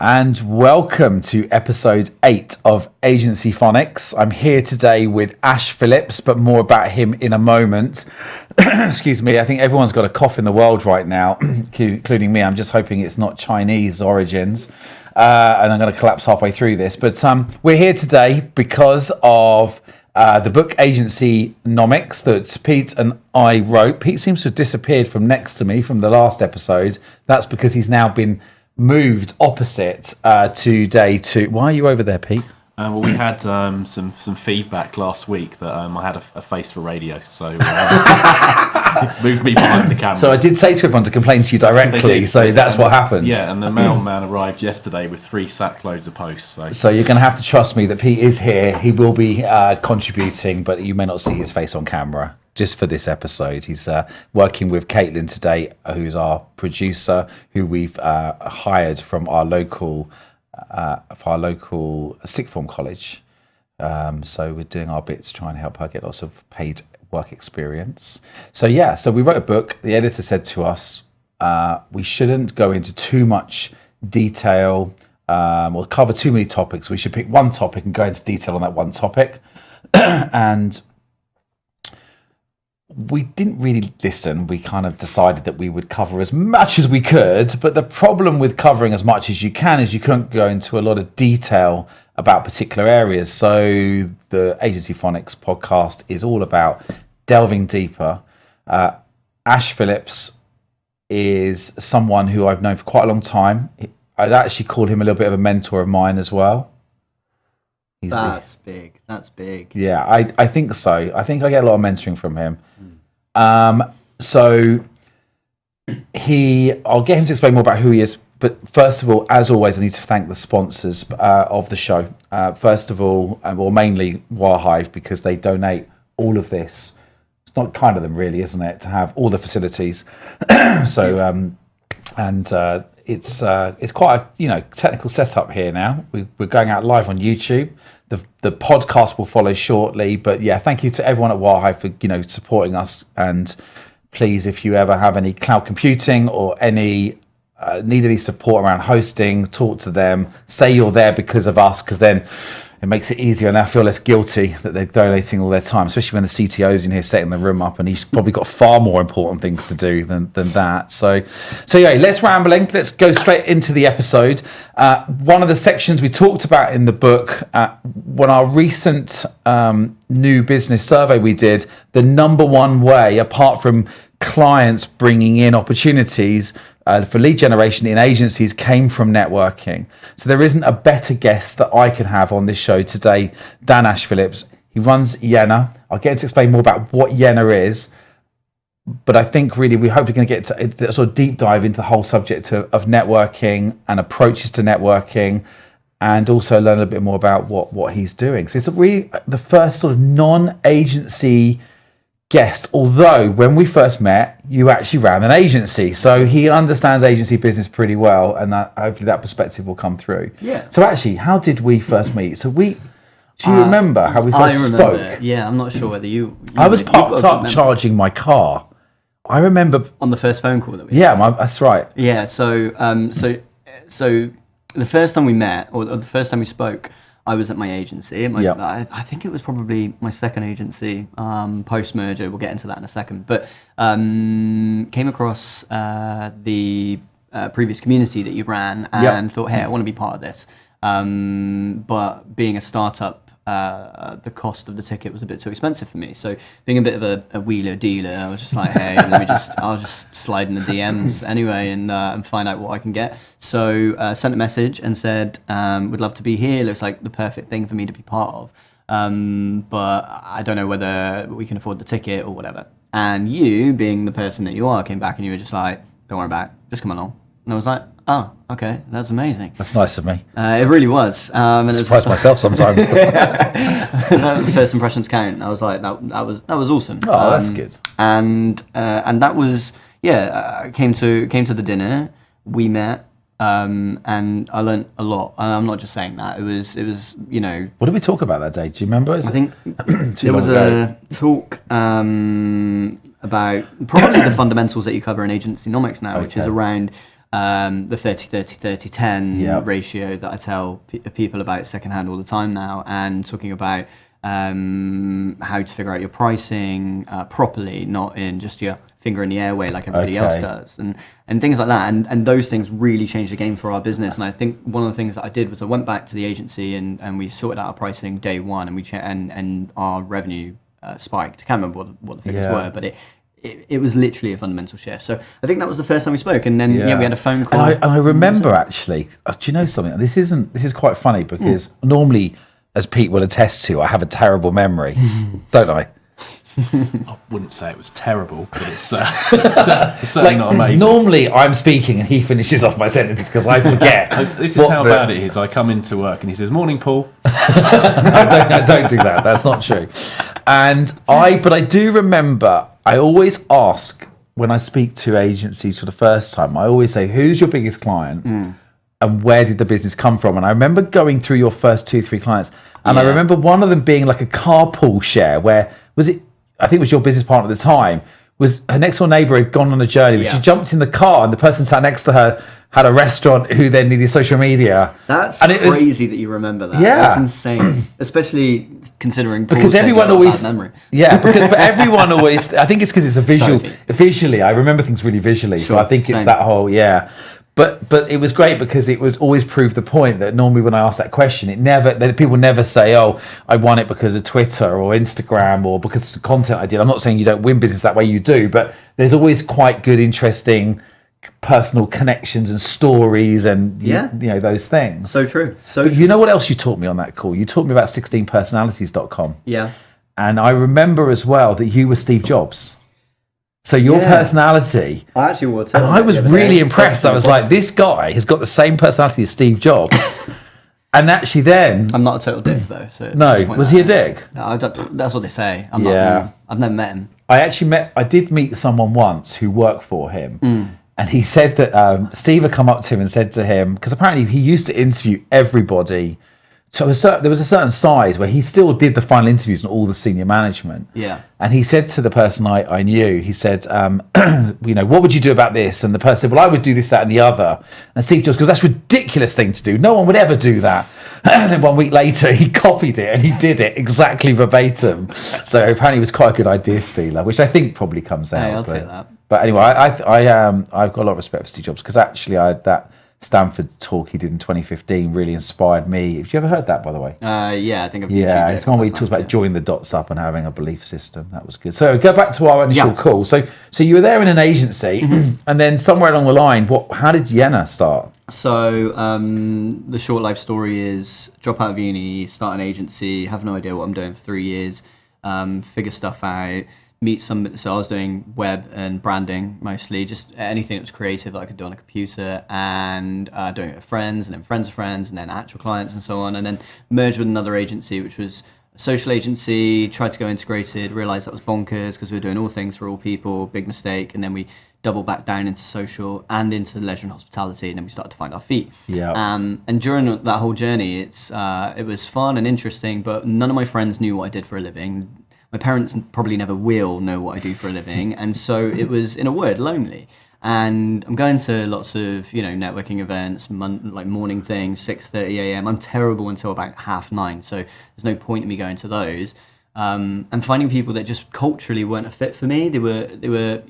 And welcome to episode 8 of Agencyphonics. I'm here today with Ash Phillips, but more about him in a moment. Excuse me, I think everyone's got a cough in the world right now, including me. I'm just hoping it's not Chinese origins. And I'm going to collapse halfway through this. But we're here today because of the book Agencynomics that Pete and I wrote. Pete seems to have disappeared from next to me from the last episode. That's because he's now been moved opposite to day 2. Why are you over there, Pete? Well, we had some feedback last week that I had a face for radio, so moved me behind the camera. So I did say to everyone to complain to you directly, so that's what happened. Yeah, and the mailman arrived yesterday with 3 sackloads of posts. So you're going to have to trust me that Pete is here. He will be contributing, but you may not see his face on camera. Just for this episode, he's working with Caitlin today, who's our producer, who we've hired from our local sixth form college. So we're doing our bits to try and help her get lots of paid work experience. So we wrote a book. The editor said to us, we shouldn't go into too much detail or cover too many topics. We should pick one topic and go into detail on that one topic. And we didn't really listen. We kind of decided that we would cover as much as we could, but the problem with covering as much as you can is you can't go into a lot of detail about particular areas. So the Agencyphonics podcast is all about delving deeper. Ash Phillips is someone who I've known for quite a long time. I'd actually call him a little bit of a mentor of mine as well. That's big. Yeah, I think so. I think I get a lot of mentoring from him. So I'll get him to explain more about who he is. But first of all, as always, I need to thank the sponsors of the show. First of all, mainly Wirehive, because they donate all of this. It's not kind of them, really, isn't it, to have all the facilities? So, it's quite a technical setup here now. We're going out live on YouTube. The podcast will follow shortly, but thank you to everyone at Wirehive for supporting us. And please, if you ever have any cloud computing or need any support around hosting, talk to them. Say you're there because of us, because then it makes it easier, and I feel less guilty that they're donating all their time, especially when the CTO's in here setting the room up, and he's probably got far more important things to do than that. So less rambling. Let's go straight into the episode. One of the sections we talked about in the book, when our recent new business survey we did, the number one way, apart from clients bringing in opportunities for lead generation in agencies, came from networking. So there isn't a better guest that I could have on this show today than Ash Phillips. He runs Yena. I'll get him to explain more about what Yena is, but I think really we hope we're going to get to a sort of deep dive into the whole subject of networking and approaches to networking, and also learn a little bit more about what he's doing. So it's really the first sort of non-agency guest, although when we first met you actually ran an agency, so he understands agency business pretty well, and hopefully that perspective will come through. So actually, how did we first meet? Do you remember how we first spoke? Yeah, I'm not sure whether you I was parked up charging my car. I remember on the first phone call that we had. That's right. So the first time we met, or the first time we spoke, I was at my agency. I think it was probably my second agency, post-merger. We'll get into that in a second. But came across the previous community that you ran and thought, hey, I want to be part of this. But being a startup, the cost of the ticket was a bit too expensive for me. So being a bit of a wheeler dealer, I was just like, hey, I'll just slide in the DMs anyway and find out what I can get. So sent a message and said, would love to be here. Looks like the perfect thing for me to be part of. But I don't know whether we can afford the ticket or whatever. And you, being the person that you are, came back and you were just like, don't worry about it, just come along. And I was like, oh, okay, that's amazing. That's nice of me. It really was. I surprise myself sometimes. First impressions count. I was like, that was awesome. Oh, that's good. And that was came to the dinner. We met. And I learned a lot. And I'm not just saying that. It was What did we talk about that day? Do you remember? I think there was a talk about probably the fundamentals that you cover in Agencynomics now, which is around the 30-30-30-10 Yep. ratio that I tell people about secondhand all the time now, and talking about how to figure out your pricing properly, not in just your finger in the air way like everybody else does, and things like that. And those things really changed the game for our business. And I think one of the things that I did was I went back to the agency and we sorted out our pricing day one, and and our revenue spiked. I can't remember what the figures were, but it was literally a fundamental shift. So I think that was the first time we spoke, and then we had a phone call. And I remember actually. Do you know something? This is quite funny because normally, as Pete will attest to, I have a terrible memory, don't I? I wouldn't say it was terrible, but it's certainly not amazing. Normally, I'm speaking and he finishes off my sentences because I forget. This is how bad it is. I come into work and he says, "Morning, Paul." I don't do that. That's not true. But I do remember. I always ask when I speak to agencies for the first time. I always say, "Who's your biggest client?" And where did the business come from? And I remember going through your first 2-3 clients, and I remember one of them being like a carpool share. Where was it? I think it was your business partner at the time. Was her next door neighbour had gone on a journey, but she jumped in the car, and the person sat next to her had a restaurant who then needed social media. That's crazy that you remember that. Yeah, that's insane, especially considering Paul because said everyone you had a always bad memory. but everyone always. I think it's because it's a visual. Visually, I remember things really visually, so I think it's that whole But it was great because it was always proved the point that normally when I ask that question, people never say, "Oh, I won it because of Twitter or Instagram or because of the content I did." I'm not saying you don't win business that way, you do, but there's always quite good, interesting personal connections and stories and you know those things. So true. But you know what else you taught me on that call? You taught me about 16personalities.com. Yeah. And I remember as well that you were Steve Jobs. So your personality, I actually wore it. and I was really impressed. I was like, this guy has got the same personality as Steve Jobs. And actually then... I'm not a total dick, though. So no, was he a dick? No, that's what they say. I'm not. I've never met him. I did meet someone once who worked for him. And he said that Steve had come up to him and said to him, because apparently he used to interview everybody. So there was a certain size where he still did the final interviews and all the senior management. Yeah. And he said to the person I knew, he said, what would you do about this? And the person said, well, I would do this, that, and the other. And Steve Jobs goes, that's a ridiculous thing to do. No one would ever do that. And then 1 week later, he copied it and he did it exactly verbatim. So apparently he was quite a good idea stealer, which I think probably comes out. Hey, I'll take that. But anyway, I've got a lot of respect for Steve Jobs because actually that Stanford talk he did in 2015 really inspired me. Have you ever heard that, by the way? Yeah, I think I've it's one where he talks about joining the dots up and having a belief system. That was good. So go back to our initial call. So you were there in an agency, and then somewhere along the line, how did Yena start? So the short life story is drop out of uni, start an agency, have no idea what I'm doing for 3 years, figure stuff out. So I was doing web and branding mostly, just anything that was creative that I could do on a computer, and doing it with friends, and then friends of friends, and then actual clients and so on, and then merged with another agency, which was a social agency, tried to go integrated, realised that was bonkers because we were doing all things for all people, big mistake, and then we doubled back down into social and into leisure and hospitality, and then we started to find our feet. Yeah. And during that whole journey, it was fun and interesting, but none of my friends knew what I did for a living. My parents probably never will know what I do for a living, and so it was, in a word, lonely. And I'm going to lots of, networking events, like morning things, 6:30 a.m. I'm terrible until about 9:30, so there's no point in me going to those. And finding people that just culturally weren't a fit for me. They were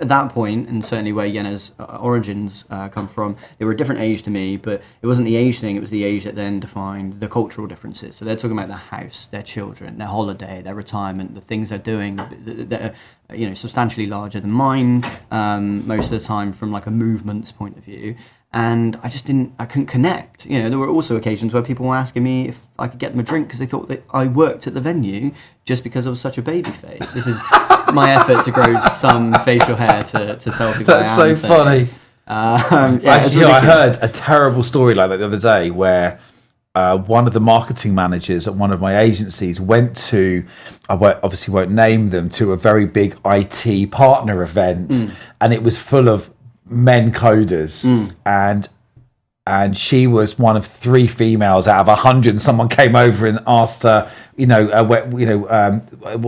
at that point, and certainly where Yena's origins come from, they were a different age to me, but it wasn't the age thing, it was the age that then defined the cultural differences. So they're talking about their house, their children, their holiday, their retirement, the things they're doing that are substantially larger than mine most of the time from like a movement's point of view. And I couldn't connect. There were also occasions where people were asking me if I could get them a drink because they thought that I worked at the venue just because I was such a baby face. This is my effort to grow some facial hair to tell people That's I am. so funny. I heard a terrible story like that the other day where one of the marketing managers at one of my agencies went to, obviously won't name them, to a very big IT partner event, and it was full of men coders, and she was one of 3 females out of 100. And someone came over and asked her, what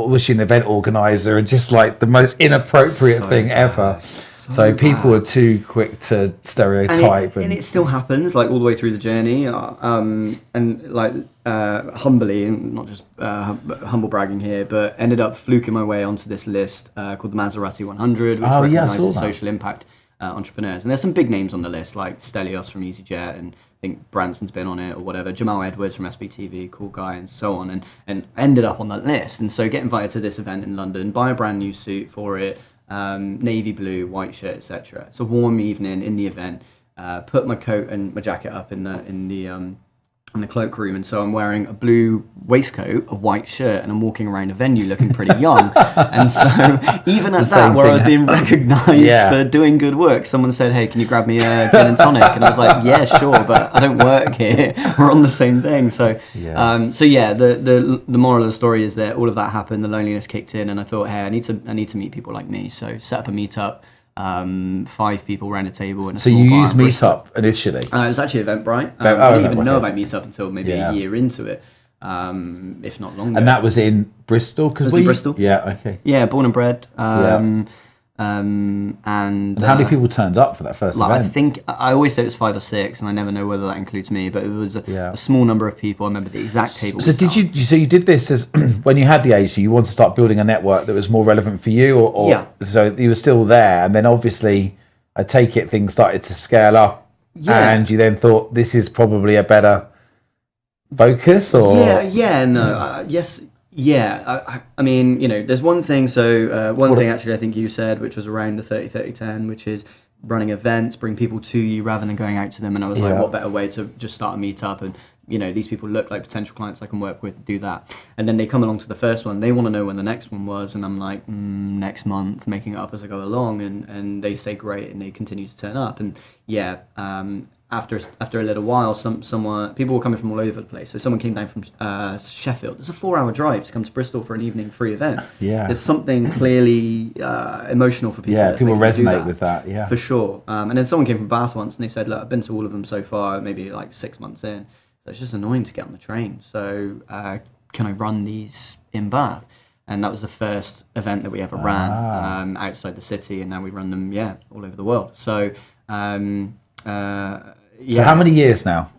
was she, an event organizer, and just like the most inappropriate thing ever. So people are too quick to stereotype, and it still happens, like all the way through the journey, and like humbly, and not just humble bragging here, but ended up fluking my way onto this list called the Maserati 100, which recognises social impact entrepreneurs. And there's some big names on the list, like Stelios from EasyJet, and I think Branson's been on it or whatever, Jamal Edwards from SBTV, cool guy, and so on, and ended up on that list. And so get invited to this event in London, buy a brand new suit for it, navy blue, white shirt, etc. It's a warm evening in the event. Put my coat and my jacket up in the cloakroom, and so I'm wearing a blue waistcoat, a white shirt, and I'm walking around a venue looking pretty young. And so even at that, where I was being recognised for doing good work, someone said, "Hey, can you grab me a gin and tonic?" And I was like, "Yeah, sure, but I don't work here. We're on the same thing." So, the moral of the story is that all of that happened. The loneliness kicked in, and I thought, "Hey, I need to meet people like me." So set up a meetup. 5 people around a table. So you used Meetup initially? It was actually Eventbrite. I didn't even know about Meetup until maybe a year into it, if not longer. And that was in Bristol? It was in Bristol. Yeah, okay. Yeah, born and bred. And how many people turned up for that first event? I think I always say it was 5 or 6, and I never know whether that includes me. But it was a small number of people. I remember the exact table. So you did this as when you had the agency, you wanted to start building a network that was more relevant for you, or so you were still there, and then obviously, I take it things started to scale up, and you then thought this is probably a better focus, or yes. Yeah, I mean, there's one thing. So one thing actually, I think you said, which was around the 30-30-10, which is running events, bring people to you rather than going out to them. And I was like, what better way to just start a meetup? And these people look like potential clients I can work with, do that. And then they come along to the first one. They want to know when the next one was, and I'm like, next month, making it up as I go along. And they say great, and they continue to turn up. And after a little while, people were coming from all over the place. So someone came down from Sheffield. It's a 4-hour drive to come to Bristol for an evening free event. Yeah, there's something clearly emotional for people. Yeah, people resonate with that. Yeah, for sure. And then someone came from Bath once, and they said, "Look, I've been to all of them so far, maybe like 6 months in. So it's just annoying to get on the train. So can I run these in Bath?" And that was the first event that we ever ran outside the city, and now we run them all over the world. So. So how many years now?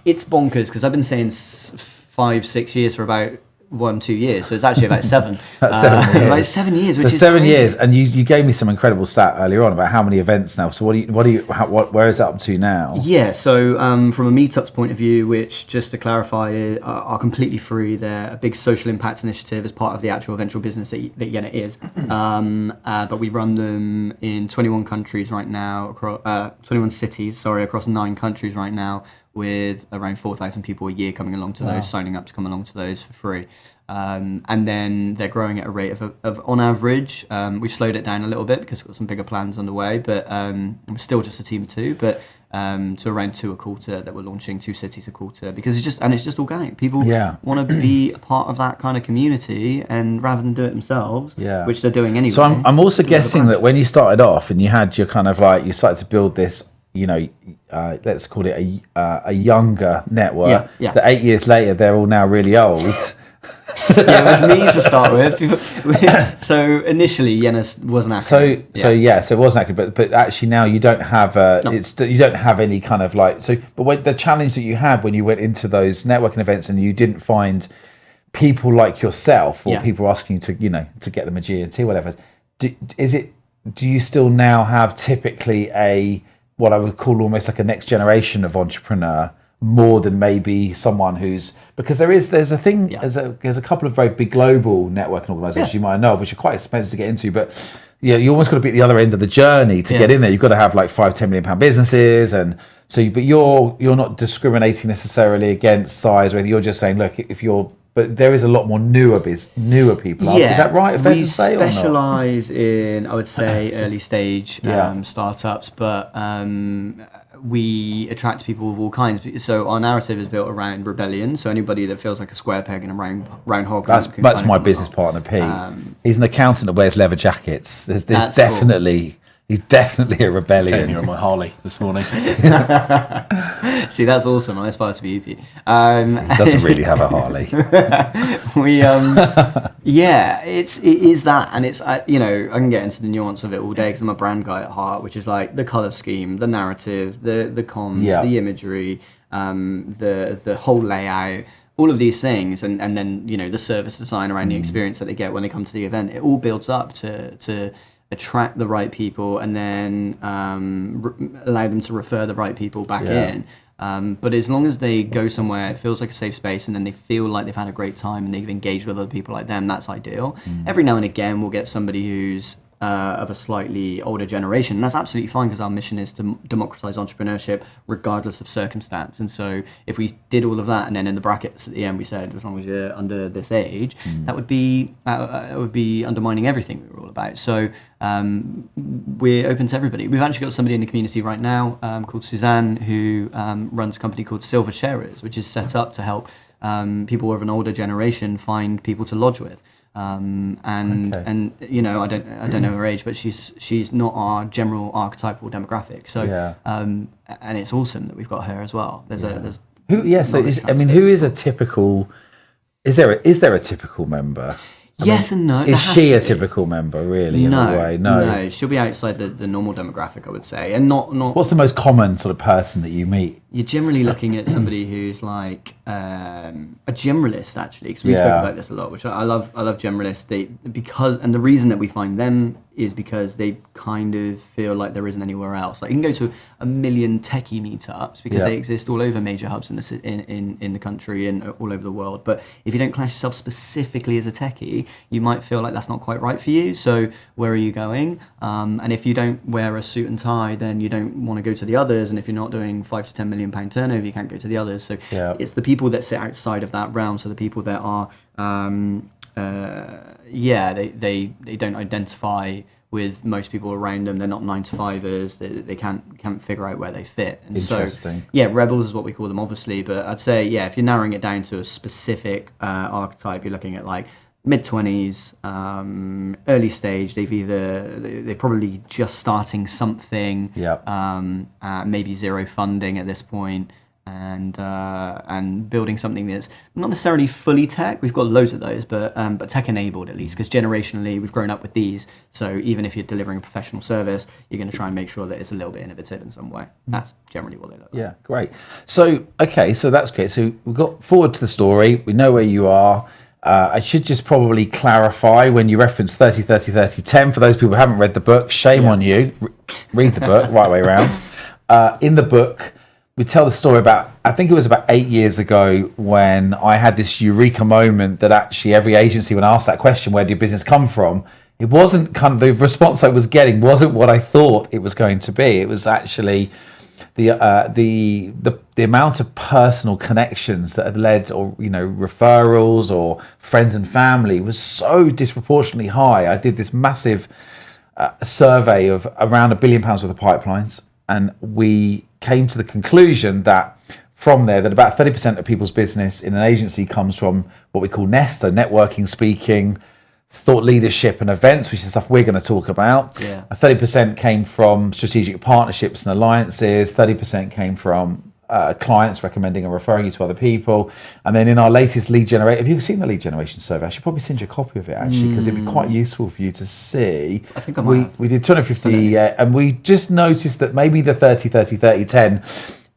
It's bonkers because I've been saying 5-6 years for about 1-2 years, so it's actually about 7. About 7 years. About 7 years, which so is 7 crazy. years, and you gave me some incredible stat earlier on about how many events now. So where is that up to now? Yeah, so from a meetup's point of view, which just to clarify are completely free. They're a big social impact initiative as part of the actual eventual business that Yena is. But we run them in 21 countries right now, 21 cities, across 9 countries right now, with around 4,000 people a year coming along to those, signing up to come along to those for free. And then they're growing at a rate of on average, we've slowed it down a little bit because we've got some bigger plans underway, but we're still just a team of 2, but to around 2 a quarter that we're launching, 2 cities a quarter, because it's just organic. People want to be a part of that kind of community, and rather than do it themselves, which they're doing anyway. So I'm also guessing that when you started off and you had your kind of like, you started to build this, let's call it a younger network. That 8 years later, they're all now really old. It was me to start with. So initially, Yena wasn't active. So it wasn't active, but actually now you don't have you don't have any kind of like But when the challenge that you had when you went into those networking events and you didn't find people like yourself or people asking you to get them a G&T or whatever, do you still now have typically what I would call almost like a next generation of entrepreneur, more than maybe someone who's, because there's a couple of very big global networking organizations you might know of, which are quite expensive to get into, but you almost got to be at the other end of the journey to get in there. You've got to have like £5-10 million businesses, and so but you're not discriminating necessarily against size or anything. You're just saying, look, but there is a lot more newer people. Is that right? We specialise in, I would say, early stage startups, but we attract people of all kinds. So our narrative is built around rebellion. So anybody that feels like a square peg in a round hole. That's my business partner, Pete. He's an accountant that wears leather jackets. There's definitely. Cool. He's definitely a rebellion. Came here on my Harley this morning. See, that's awesome. I aspire to be with you. He doesn't really have a Harley. Yeah, it is that, and it's I can get into the nuance of it all day because I'm a brand guy at heart, which is like the color scheme, the narrative, the comms, the imagery, the whole layout, all of these things, and then the service design around the experience that they get when they come to the event. It all builds up to attract the right people and then allow them to refer the right people back in. But as long as they go somewhere, it feels like a safe space, and then they feel like they've had a great time and they've engaged with other people like them, that's ideal. Every now and again, we'll get somebody who's of a slightly older generation, and that's absolutely fine because our mission is to democratize entrepreneurship regardless of circumstance. And so if we did all of that and then in the brackets at the end we said as long as you're under this age, that would be undermining everything we were all about. So we're open to everybody. We've actually got somebody in the community right now called Suzanne who runs a company called Silver Sharers, which is set up to help people of an older generation find people to lodge with. And I don't know her age, but she's not our general archetypal demographic. So and it's awesome that we've got her as well. Who is a typical? Is there a typical member? Yes and no. Is she a typical member, really, in a way? No, she'll be outside the normal demographic, I would say. And not. What's the most common sort of person that you meet? You're generally looking at somebody who's like a generalist, actually, because we spoke about this a lot, which I love generalists. And the reason that we find them is because they kind of feel like there isn't anywhere else. Like you can go to a million techie meetups because they exist all over major hubs in the country and all over the world. But if you don't class yourself specifically as a techie, you might feel like that's not quite right for you. So where are you going? And if you don't wear a suit and tie, then you don't want to go to the others. And if you're not doing £5 to £10 million turnover, you can't go to the others. So it's the people that sit outside of that realm. So the people that are they don't identify with most people around them. They're not 9-to-5ers. They can't figure out where they fit. And Interesting. So rebels is what we call them, obviously. But I'd say if you're narrowing it down to a specific archetype, you're looking at like mid-20s, early stage. They're probably just starting something. Maybe zero funding at this point. And building something that's not necessarily fully tech. We've got loads of those, but tech enabled at least, because generationally we've grown up with these. So even if you're delivering a professional service, you're going to try and make sure that it's a little bit innovative in some way. That's generally what they look like. Yeah, great. So that's great. So we've got forward to the story. We know where you are. I should just probably clarify when you reference 30, 30, 30, 10. For those people who haven't read the book, shame on you. Read the book, right way around. In the book, we tell the story about, I think it was about 8 years ago when I had this eureka moment that actually every agency, when I asked that question, where did your business come from? It wasn't kind of the response I was getting wasn't what I thought it was going to be. It was actually the amount of personal connections that had led, or referrals or friends and family, was so disproportionately high. I did this massive survey of around £1 billion worth of pipelines, and we came to the conclusion that from there that about 30% of people's business in an agency comes from what we call NEST, so networking, speaking, thought leadership and events, which is stuff we're going to talk about. 30% came from strategic partnerships and alliances. 30% came from clients recommending and referring you to other people. And then in our latest lead generation, have you seen the lead generation survey? I should probably send you a copy of it, actually, because it'd be quite useful for you to see. I think we did 250, and we just noticed that maybe the 30, 30, 30, 10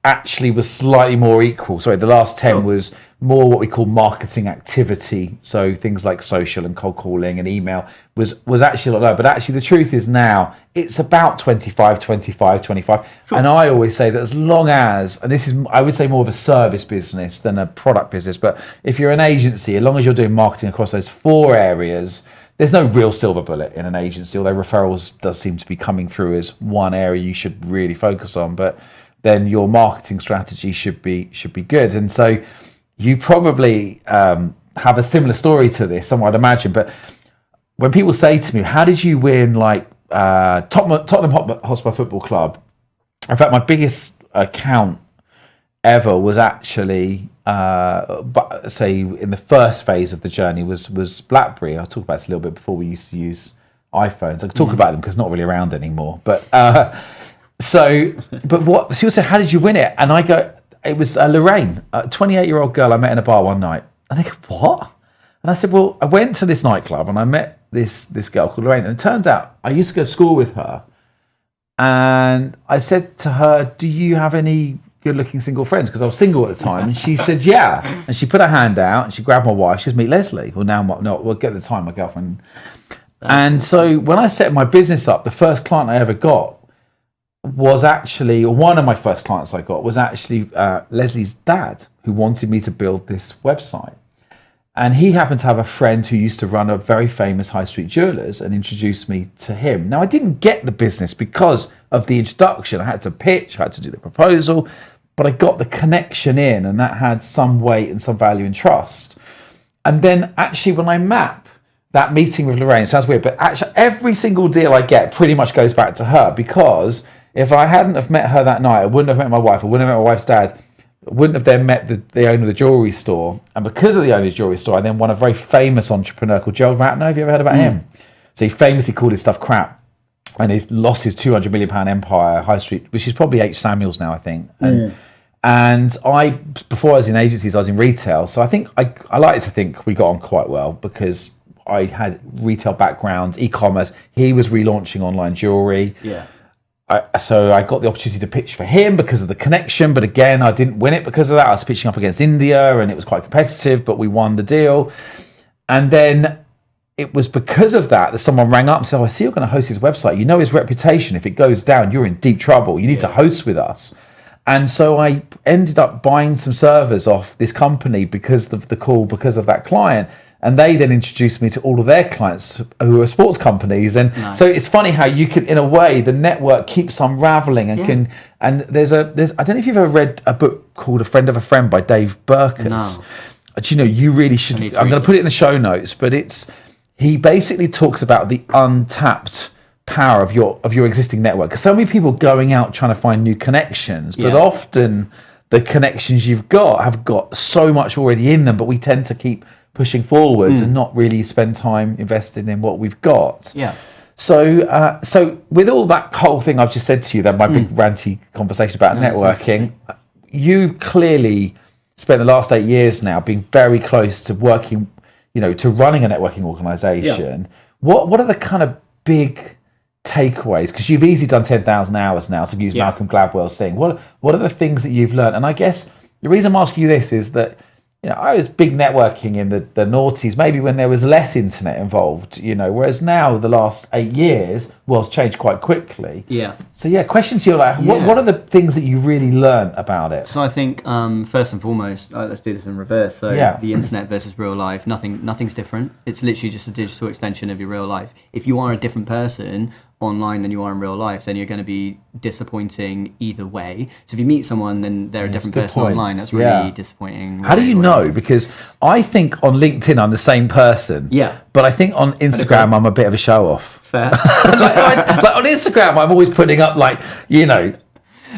actually was slightly more equal. Sorry, the last 10 was more what we call marketing activity. So things like social and cold calling and email was actually a lot lower. But actually the truth is now it's about 25, 25, 25. Sure. And I always say that as long as, and this is, I would say, more of a service business than a product business, but if you're an agency, as long as you're doing marketing across those 4 areas, there's no real silver bullet in an agency, although referrals does seem to be coming through as one area you should really focus on. But then your marketing strategy should be good. And so you probably have a similar story to this, I'd imagine. But when people say to me, how did you win like Tottenham Hotspur Football Club? In fact, my biggest account ever was actually, say, in the first phase of the journey was BlackBerry. I'll talk about this a little bit before we used to use iPhones. I can talk about them because it's not really around anymore. But but what people say, how did you win it? And I go, it was Lorraine, a 28-year-old girl I met in a bar one night. And they go, what? And I said, well, I went to this nightclub and I met this girl called Lorraine. And it turns out I used to go to school with her. And I said to her, do you have any good-looking single friends? Because I was single at the time. And she said, yeah. And she put her hand out and she grabbed my wife. She says, meet Leslie. Well, now, well, get the time, my girlfriend. And so when I set my business up, the first client I ever got was actually, or one of my first clients I got was actually Leslie's dad, who wanted me to build this website. And he happened to have a friend who used to run a very famous high street jewelers and introduced me to him. Now, I didn't get the business because of the introduction. I had to pitch, I had to do the proposal, but I got the connection in, and that had some weight and some value and trust. And then actually when I map that meeting with Lorraine, it sounds weird, but actually every single deal I get pretty much goes back to her, because if I hadn't have met her that night, I wouldn't have met my wife, I wouldn't have met my wife's dad, I wouldn't have then met the owner of the jewellery store. And because of the owner of the jewellery store, I then won a very famous entrepreneur called Joel Ratner. Have you ever heard about him? So he famously called his stuff crap. And he's lost his £200 million empire, high street, which is probably H. Samuels now, I think. And I, before I was in agencies, I was in retail. So I think, I like to think we got on quite well, because I had retail background, e-commerce. He was relaunching online jewellery. Yeah. So I got the opportunity to pitch for him because of the connection, but again, I didn't win it because of that. I was pitching up against India and it was quite competitive, but we won the deal. And then it was because of that someone rang up and said, I see you're going to host his website. You know his reputation. If it goes down, you're in deep trouble. You need to host with us. And so I ended up buying some servers off this company because of the call, because of that client. And they then introduced me to all of their clients who are sports companies. And so it's funny how you can, in a way, the network keeps unraveling and and there's I don't know if you've ever read a book called A Friend of a Friend by Dave Burkus. No. Do you know, you really should, I'm going to put it in the show notes, but he basically talks about the untapped power of your existing network. Because so many people going out trying to find new connections, but often the connections you've got have got so much already in them, but we tend to keep pushing forwards and not really spend time investing in what we've got. Yeah. So with all that whole thing I've just said to you, that my big ranty conversation about networking, you clearly spent the last 8 years now being very close to working, to running a networking organization. What are the kind of big takeaways? Because you've easily done 10,000 hours now, to use Malcolm Gladwell's thing. What are the things that you've learned? And I guess the reason I'm asking you this is that I was big networking in the noughties, maybe when there was less internet involved, whereas now the last 8 years, world's changed quite quickly. Yeah. So questions to you, like, what are the things that you really learned about it? So I think first and foremost, let's do this in reverse. So the internet versus real life, nothing's different. It's literally just a digital extension of your real life. If you are a different person online than you are in real life, then you're going to be disappointing either way. So if you meet someone, then they're a different person online. That's really disappointing. How do you know? Because I think on LinkedIn I'm the same person. Yeah. But I think on Instagram I'm a bit of a show off. Fair. like on Instagram I'm always putting up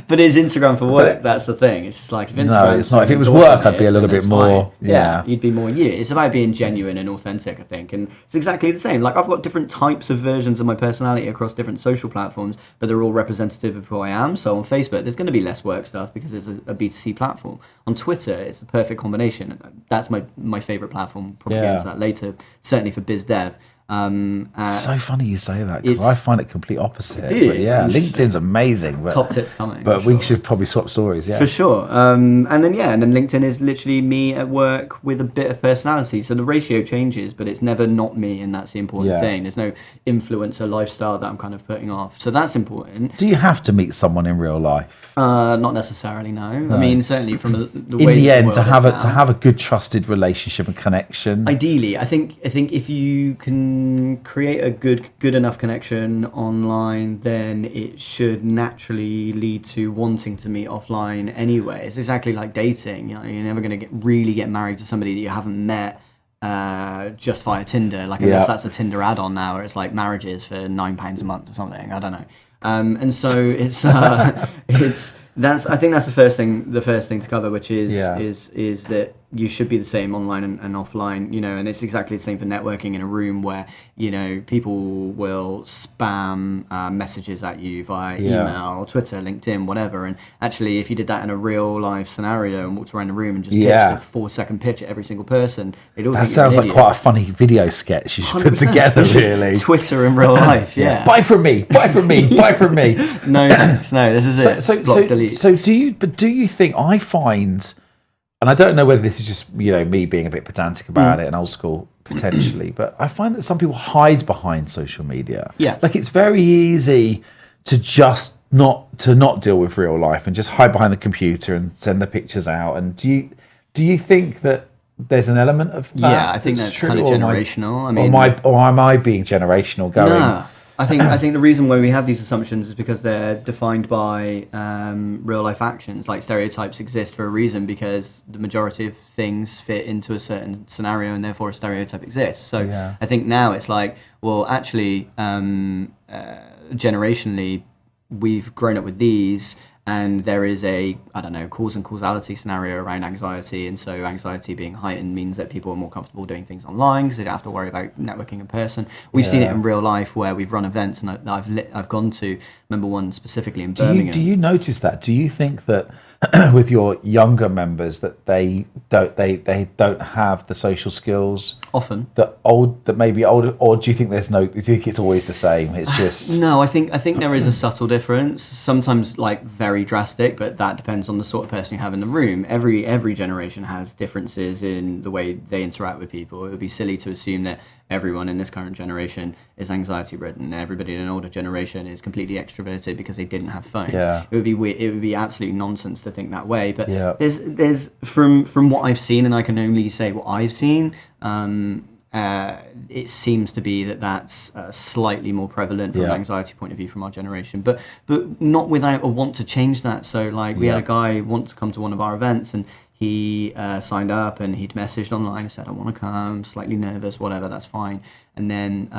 But is Instagram for work? That's the thing. It's just like, if Instagram... No, it's not. If it was work, I'd be a little bit more... Yeah, you'd be more you. It's about being genuine and authentic, I think. And it's exactly the same. Like, I've got different types of versions of my personality across different social platforms, but they're all representative of who I am. So on Facebook, there's going to be less work stuff because it's a B2C platform. On Twitter, it's the perfect combination. That's my favourite platform. Probably get into that later, certainly for biz dev. So funny you say that, because I find it complete opposite. But LinkedIn's amazing. But, top tips coming. But we should probably swap stories. Yeah, for sure. And then LinkedIn is literally me at work with a bit of personality. So the ratio changes, but it's never not me, and that's the important thing. There's no influencer lifestyle that I'm kind of putting off. So that's important. Do you have to meet someone in real life? Not necessarily. No. I mean, certainly from the way in the end to have a good trusted relationship and connection. Ideally, I think if you can create a good enough connection online, then it should naturally lead to wanting to meet offline anyway. It's exactly like dating. You're never going to really get married to somebody that you haven't met just via Tinder. Like, unless that's a Tinder add-on now, where it's like marriages for £9 a month or something. I don't know. And so it's I think that's the first thing to cover, which is that you should be the same online and offline, and it's exactly the same for networking in a room where, people will spam messages at you via email, Twitter, LinkedIn, whatever. And actually, if you did that in a real life scenario and walked around the room and just pitched a 4-second pitch at every single person, that sounds like quite a funny video sketch you should 100%. Put together, really. Twitter in real life, yeah. Buy from me, buy from me, buy from me. No, this is it. Block, delete. So do you think, I find, and I don't know whether this is just me being a bit pedantic about it and old school potentially, but I find that some people hide behind social media. Yeah, like it's very easy to just not deal with real life and just hide behind the computer and send the pictures out. And do you think that there's an element of that? Yeah, I think that's true, kind of generational. Or am I being generational? Going. No. I think the reason why we have these assumptions is because they're defined by real life actions. Like stereotypes exist for a reason because the majority of things fit into a certain scenario and therefore a stereotype exists. So I think now it's like, well, actually, generationally, we've grown up with these. And there is a, cause and causality scenario around anxiety. And so anxiety being heightened means that people are more comfortable doing things online because they don't have to worry about networking in person. We've seen it in real life where we've run events, and I've gone to, remember one specifically in Birmingham. Do you notice that? Do you think that with your younger members that they don't have the social skills often that maybe older, or do you think do you think it's always the same? It's just no. I think there is a subtle difference. Sometimes like very drastic, but that depends on the sort of person you have in the room. Every generation has differences in the way they interact with people. It would be silly to assume that everyone in this current generation is anxiety ridden. Everybody in an older generation is completely extroverted because they didn't have phones. Yeah. It would be weird. It would be absolutely nonsense to think that way. But there's from what I've seen, and I can only say what I've seen. It seems to be that's slightly more prevalent from an anxiety point of view from our generation, but not without a want to change that. So like we had a guy want to come to one of our events, and he signed up and he'd messaged online and said, I want to come, slightly nervous, whatever, that's fine. And then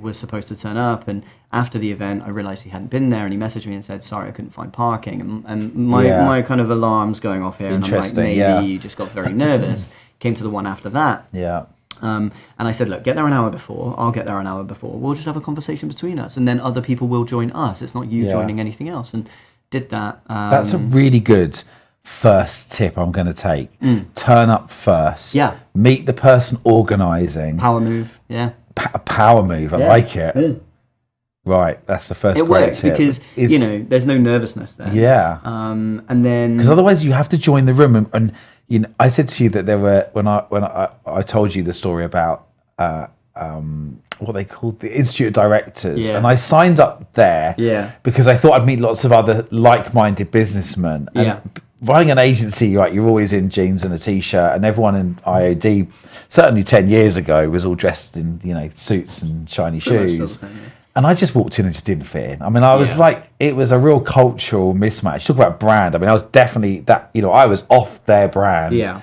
was supposed to turn up, and after the event I realized he hadn't been there, and he messaged me and said, sorry, I couldn't find parking, and my kind of alarms going off here, and I'm like, maybe you just got very nervous. Came to the one after that. And I said, look, get there an hour before. I'll get there an hour before. We'll just have a conversation between us, and then other people will join us. It's not you joining anything else. And did that. That's a really good first tip I'm going to take. Turn up first. Yeah. Meet the person organising. Power move. Yeah. A power move. I like it. Right. That's the first. It works tip. Because there's no nervousness there. Yeah. And then because otherwise you have to join the room and I said to you that there were when I told you the story about what they called the Institute of Directors, and I signed up there because I thought I'd meet lots of other like-minded businessmen. And running an agency, right, you're always in jeans and a t-shirt, and everyone in IOD, certainly 10 years ago, was all dressed in suits and shiny shoes. And I just walked in and just didn't fit in. I mean, I was like, it was a real cultural mismatch. Talk about brand. I mean, I was definitely I was off their brand. Yeah.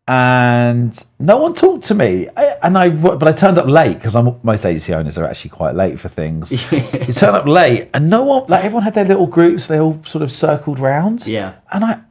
And no one talked to me. But I turned up late because most agency owners are actually quite late for things. You turn up late and no one, everyone had their little groups. They all sort of circled round. Yeah. And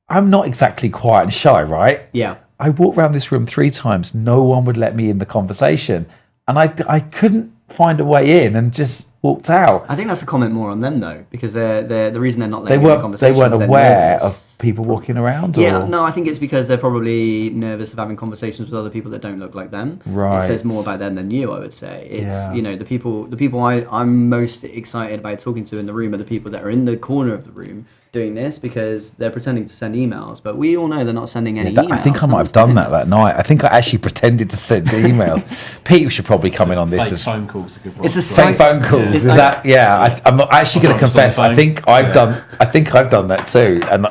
I'm not exactly quiet and shy, right? Yeah. I walked around this room 3 times. No one would let me in the conversation. And I couldn't find a way in and just walked out. I think that's a comment more on them though, because they're the reason they're not letting you in the conversation. They weren't aware of people walking around. No, I think it's because they're probably nervous of having conversations with other people that don't look like them. Right. It says more about them than you, I would say. It's the people I'm most excited about talking to in the room are the people that are in the corner of the room doing this because they're pretending to send emails, but we all know they're not sending any emails. I think I might have done that night. I think I actually pretended to send emails. Pete should probably come in on this. Fake phone calls are a good one. It's a fake phone calls. Is that? Yeah, I'm not actually going to confess. I think I've done that too. And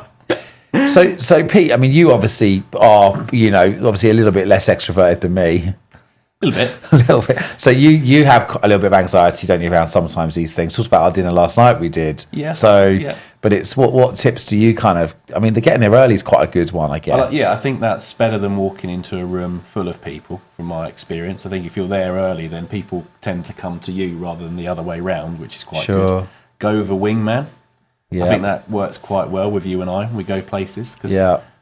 so Pete, I mean, you obviously are, obviously a little bit less extroverted than me. A little bit. A little bit. So you have a little bit of anxiety, don't you, around sometimes these things. Talk about our dinner last night we did. Yeah. So, but it's what tips do you the getting there early is quite a good one, I guess. Well, I think that's better than walking into a room full of people, from my experience. I think if you're there early, then people tend to come to you rather than the other way round, which is quite good. Go with a wingman. Yeah. I think that works quite well with you and I. We go places because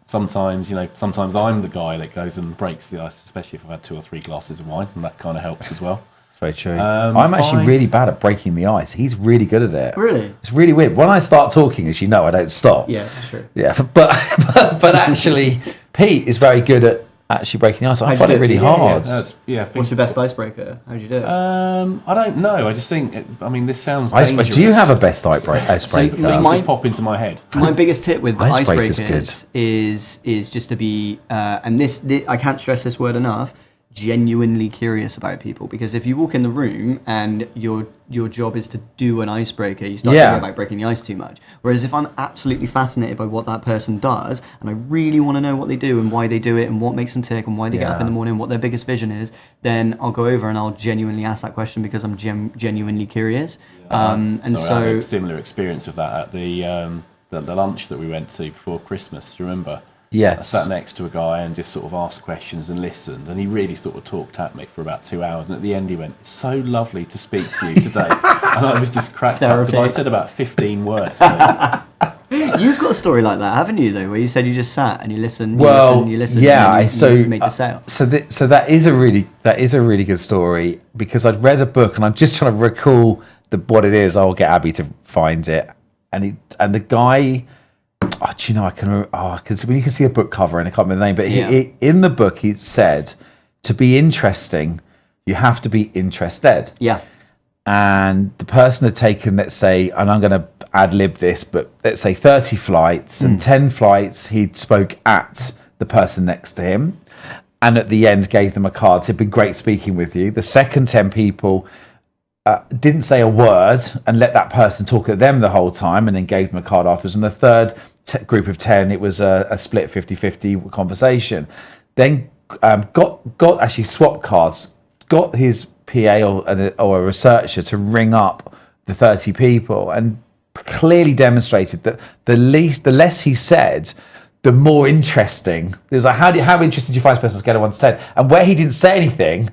sometimes I'm the guy that goes and breaks the ice, especially if I've had 2 or 3 glasses of wine, and that kind of helps as well. Very true. I'm actually really bad at breaking the ice. He's really good at it. Really? It's really weird. When I start talking, as you know, I don't stop. Yeah, that's true. Yeah, but actually, Pete is very good at actually breaking the ice. I find it really hard. What's your best icebreaker? How'd you do it? I don't know. I just think, this sounds dangerous. Do you have a best icebreaker? Things just pop into my head. My biggest tip with the icebreakers is just to be, and this I can't stress this word enough, genuinely curious about people. Because if you walk in the room and your job is to do an icebreaker, you start thinking about breaking the ice too much. Whereas if I'm absolutely fascinated by what that person does, and I really want to know what they do and why they do it and what makes them tick and why they get up in the morning, what their biggest vision is, then I'll go over and I'll genuinely ask that question because I'm genuinely curious. I had a similar experience of that at the lunch that we went to before Christmas. Do you remember? Yes. I sat next to a guy and just sort of asked questions and listened, and he really sort of talked at me for about 2 hours, and at the end he went, "It's so lovely to speak to you today." And I was just cracked up because I said about 15 words. You've got a story like that, haven't you, though, where you said you just sat and you listened, you listened, yeah, and you made the sale. So that is a really good story, because I'd read a book and I'm just trying to recall what it is. I'll get Abby to find it, and the guy. Oh, do you know, I can remember, because when you can see a book cover, and I can't remember the name, but he, in the book he said, to be interesting, you have to be interested. Yeah. And the person had taken, let's say, and I'm going to ad-lib this, but let's say 30 flights, and 10 flights he spoke at the person next to him, and at the end gave them a card, said, "It's been great speaking with you." The second 10 people didn't say a word and let that person talk at them the whole time, and then gave them a card afterwards. And the third group of 10, it was a split 50-50 conversation. Then got actually swapped cards, got his PA or a researcher to ring up the 30 people, and clearly demonstrated that the less he said, the more interesting. It was like, how interested do you find this person? Scale of 1 to 10. And where he didn't say anything,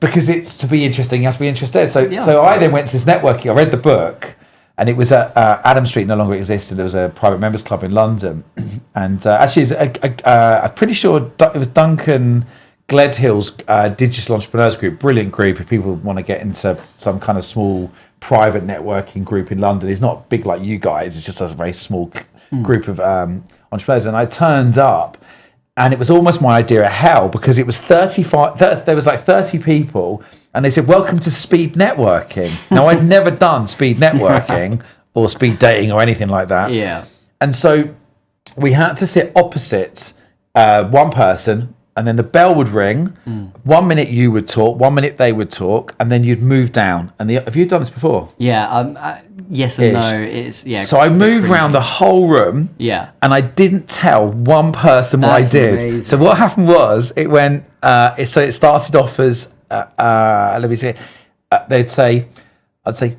because it's to be interesting, you have to be interested. So I then went to this networking. I read the book, and it was at Adam Street, no longer existed. There was a private members club in London, and actually, I'm pretty sure it was Duncan Gledhill's Digital Entrepreneurs Group. Brilliant group. If people want to get into some kind of small private networking group in London, it's not big like you guys. It's just a very small group of entrepreneurs. And I turned up. And it was almost my idea of hell, because it was 35. There was like 30 people, and they said, "Welcome to speed networking." Now, I'd never done speed networking or speed dating or anything like that. Yeah. And so we had to sit opposite one person, and then the bell would ring. 1 minute you would talk, 1 minute they would talk, and then you'd move down. And have you done this before? Yeah. Yes and no. It's So I moved around the whole room. Yeah. And I didn't tell one person what I did. Amazing. So what happened was, it went. So it started off as let me see. I'd say,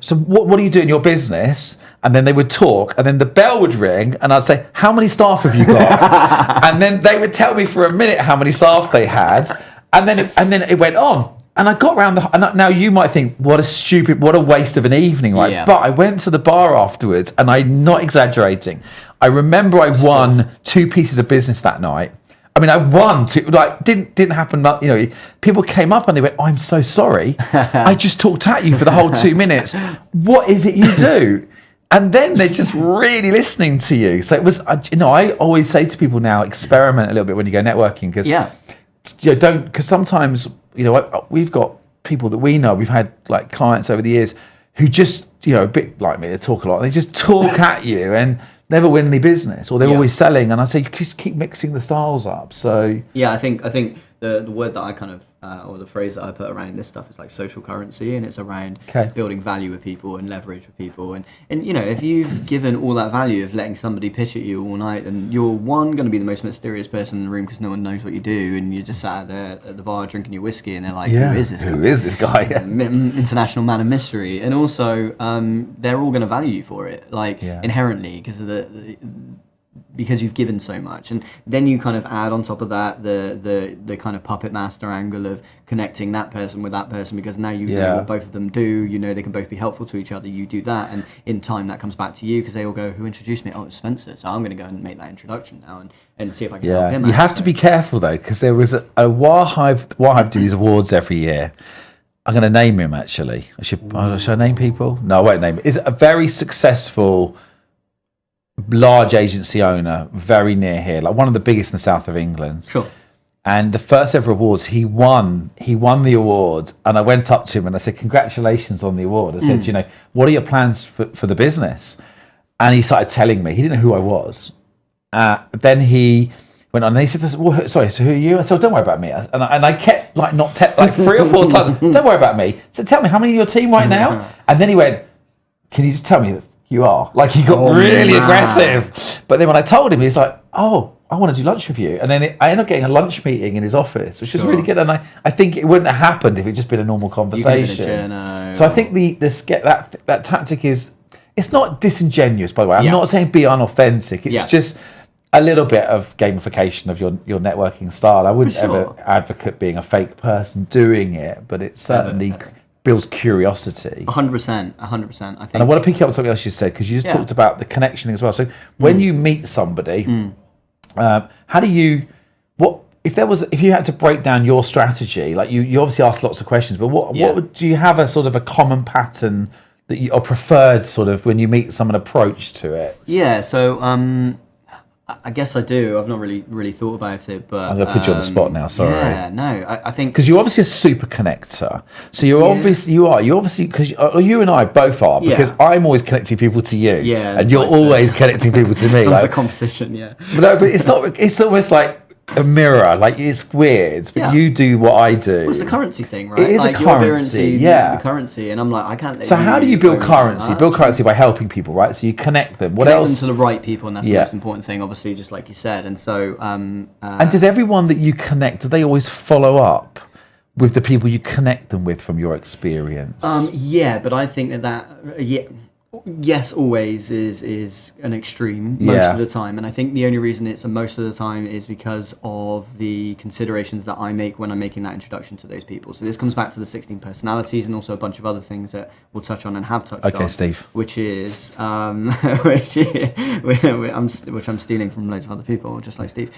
"So what do you do in your business?" And then they would talk, and then the bell would ring, and I'd say, "How many staff have you got?" And then they would tell me for a minute how many staff they had, and then it went on. And I got round now you might think, what a waste of an evening, right? Yeah. But I went to the bar afterwards, and I'm not exaggerating. I remember I won 2 pieces of business that night. I mean, I won 2, didn't happen. People came up and they went, "Oh, I'm so sorry. I just talked at you for the whole 2 minutes. What is it you do?" And then they're just really listening to you. So it was, I always say to people now, experiment a little bit when you go networking, because because sometimes, we've got people that we know, we've had like clients over the years who just, a bit like me, they talk a lot. They just talk at you and never win any business, or they're always selling. And I say, just keep mixing the styles up. So yeah, I think the word that I kind of or the phrase that I put around this stuff is like social currency, and it's around building value with people and leverage with people. And if you've given all that value of letting somebody pitch at you all night, then you're going to be the most mysterious person in the room because no one knows what you do, and you're just sat there at the bar drinking your whiskey, and they're like, "Who is this guy? Who is this guy?" International man of mystery. And also, they're all going to value you for it, inherently, because of because you've given so much. And then you kind of add on top of that the kind of puppet master angle of connecting that person with that person, because now you know what both of them do, you know they can both be helpful to each other, you do that, and in time that comes back to you because they all go, who introduced me? Oh, it's Spencer, so I'm going to go and make that introduction now and see if I can help him. You have to be careful though, because there was a Warhive do these awards every year. I'm going to name him actually. Should I name people? No, I won't name it. Is a very successful large agency owner, very near here, like one of the biggest in the south of England. Sure. And the first ever awards, he won the award, and I went up to him and I said, congratulations on the award. I said, you know, what are your plans for the business? And he started telling me. He didn't know who I was. Then he went on and he said, well, sorry, so who are you? I said, don't worry about me. And I kept like 3 or 4 times, don't worry about me. So tell me, how many are your team right now? And then he went, can you just tell me that you are? Like, he got really aggressive. But then when I told him, he's like, oh, I want to do lunch with you. And then I ended up getting a lunch meeting in his office, which was really good. And I think it wouldn't have happened if it just been a normal conversation. So I think that tactic is, it's not disingenuous, by the way. I'm not saying be unauthentic. It's just a little bit of gamification of your networking style. I wouldn't ever advocate being a fake person doing it, but it certainly builds curiosity. 100%. I think. And I want to pick up on something else you said, because you just talked about the connection as well. So when you meet somebody, how do you, if you had to break down your strategy, like you obviously asked lots of questions, but do you have a sort of a common pattern that you, or preferred sort of when you meet someone approach to it? Yeah, so I guess I do. I've not really thought about it, but I'm going to put you on the spot now. Sorry. Yeah, no, I think because you're obviously a super connector. So you're obviously because you and I both are, because I'm always connecting people to you, and you're always connecting people to me. It's like a competition, but it's not. It's almost like a mirror. Like, it's weird, but you do what I do. Well, it's the currency thing, right? It is like a currency, the currency, and I'm like, I can't. So how do you build currency? You build currency by helping people, right? So you connect them. What else? Connect them to the right people, and that's the most important thing, obviously, just like you said. And so, and does everyone that you connect, do they always follow up with the people you connect them with from your experience? Yeah, but I think yes, always is an extreme most of the time, and I think the only reason it's a most of the time is because of the considerations that I make when I'm making that introduction to those people. So this comes back to the 16 personalities and also a bunch of other things that we'll touch on and have touched on. Okay, Steve. Which is which I'm stealing from loads of other people, just like Steve.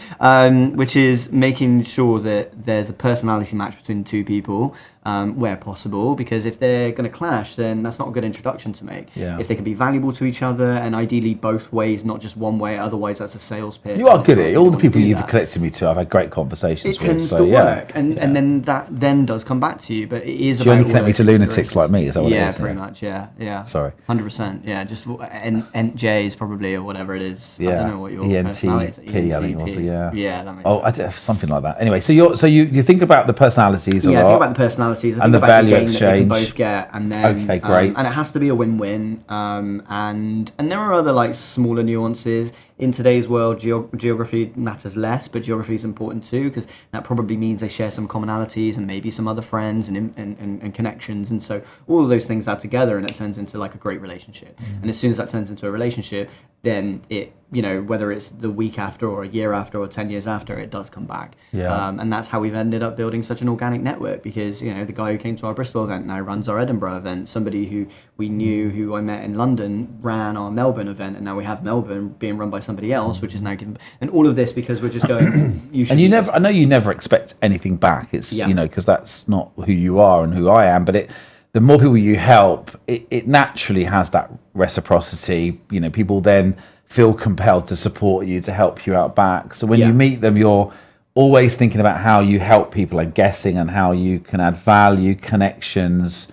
Which is making sure that there's a personality match between the two people. Where possible, because if they're going to clash, then that's not a good introduction to make. If they can be valuable to each other, and ideally both ways, not just one way, otherwise that's a sales pitch. You are good at it. All the people you've connected me to, I've had great conversations with. It tends to work, and then that then does come back to you, but it is about... Do you only connect me to lunatics like me? Is that what it is? Yeah, pretty much, yeah. Sorry. 100%, yeah. Just NJs probably, or whatever it is. Yeah. I don't know what your personality is. ENTP, I think it was, Yeah, that makes sense. Something like that. Anyway, so you think about the personalities a lot. Yeah, I think about the personalities. And the value exchange that they can both get, and then okay, great. And it has to be a win-win. And there are other like smaller nuances in today's world. Geography matters less, but geography is important too, because that probably means they share some commonalities and maybe some other friends and connections, and so all of those things add together, and it turns into like a great relationship. And as soon as that turns into a relationship, then it, whether it's the week after or a year after or 10 years after, it does come back. And that's how we've ended up building such an organic network, because the guy who came to our Bristol event now runs our Edinburgh event. Somebody who we knew, who I met in London, ran our Melbourne event, and now we have Melbourne being run by somebody else, which is now given. And all of this because we're just going. I know you never expect anything back. It's because that's not who you are and who I am. But the more people you help, it naturally has that reciprocity. People then feel compelled to support you, to help you out back. So when you meet them, you're always thinking about how you help people and guessing and how you can add value, connections,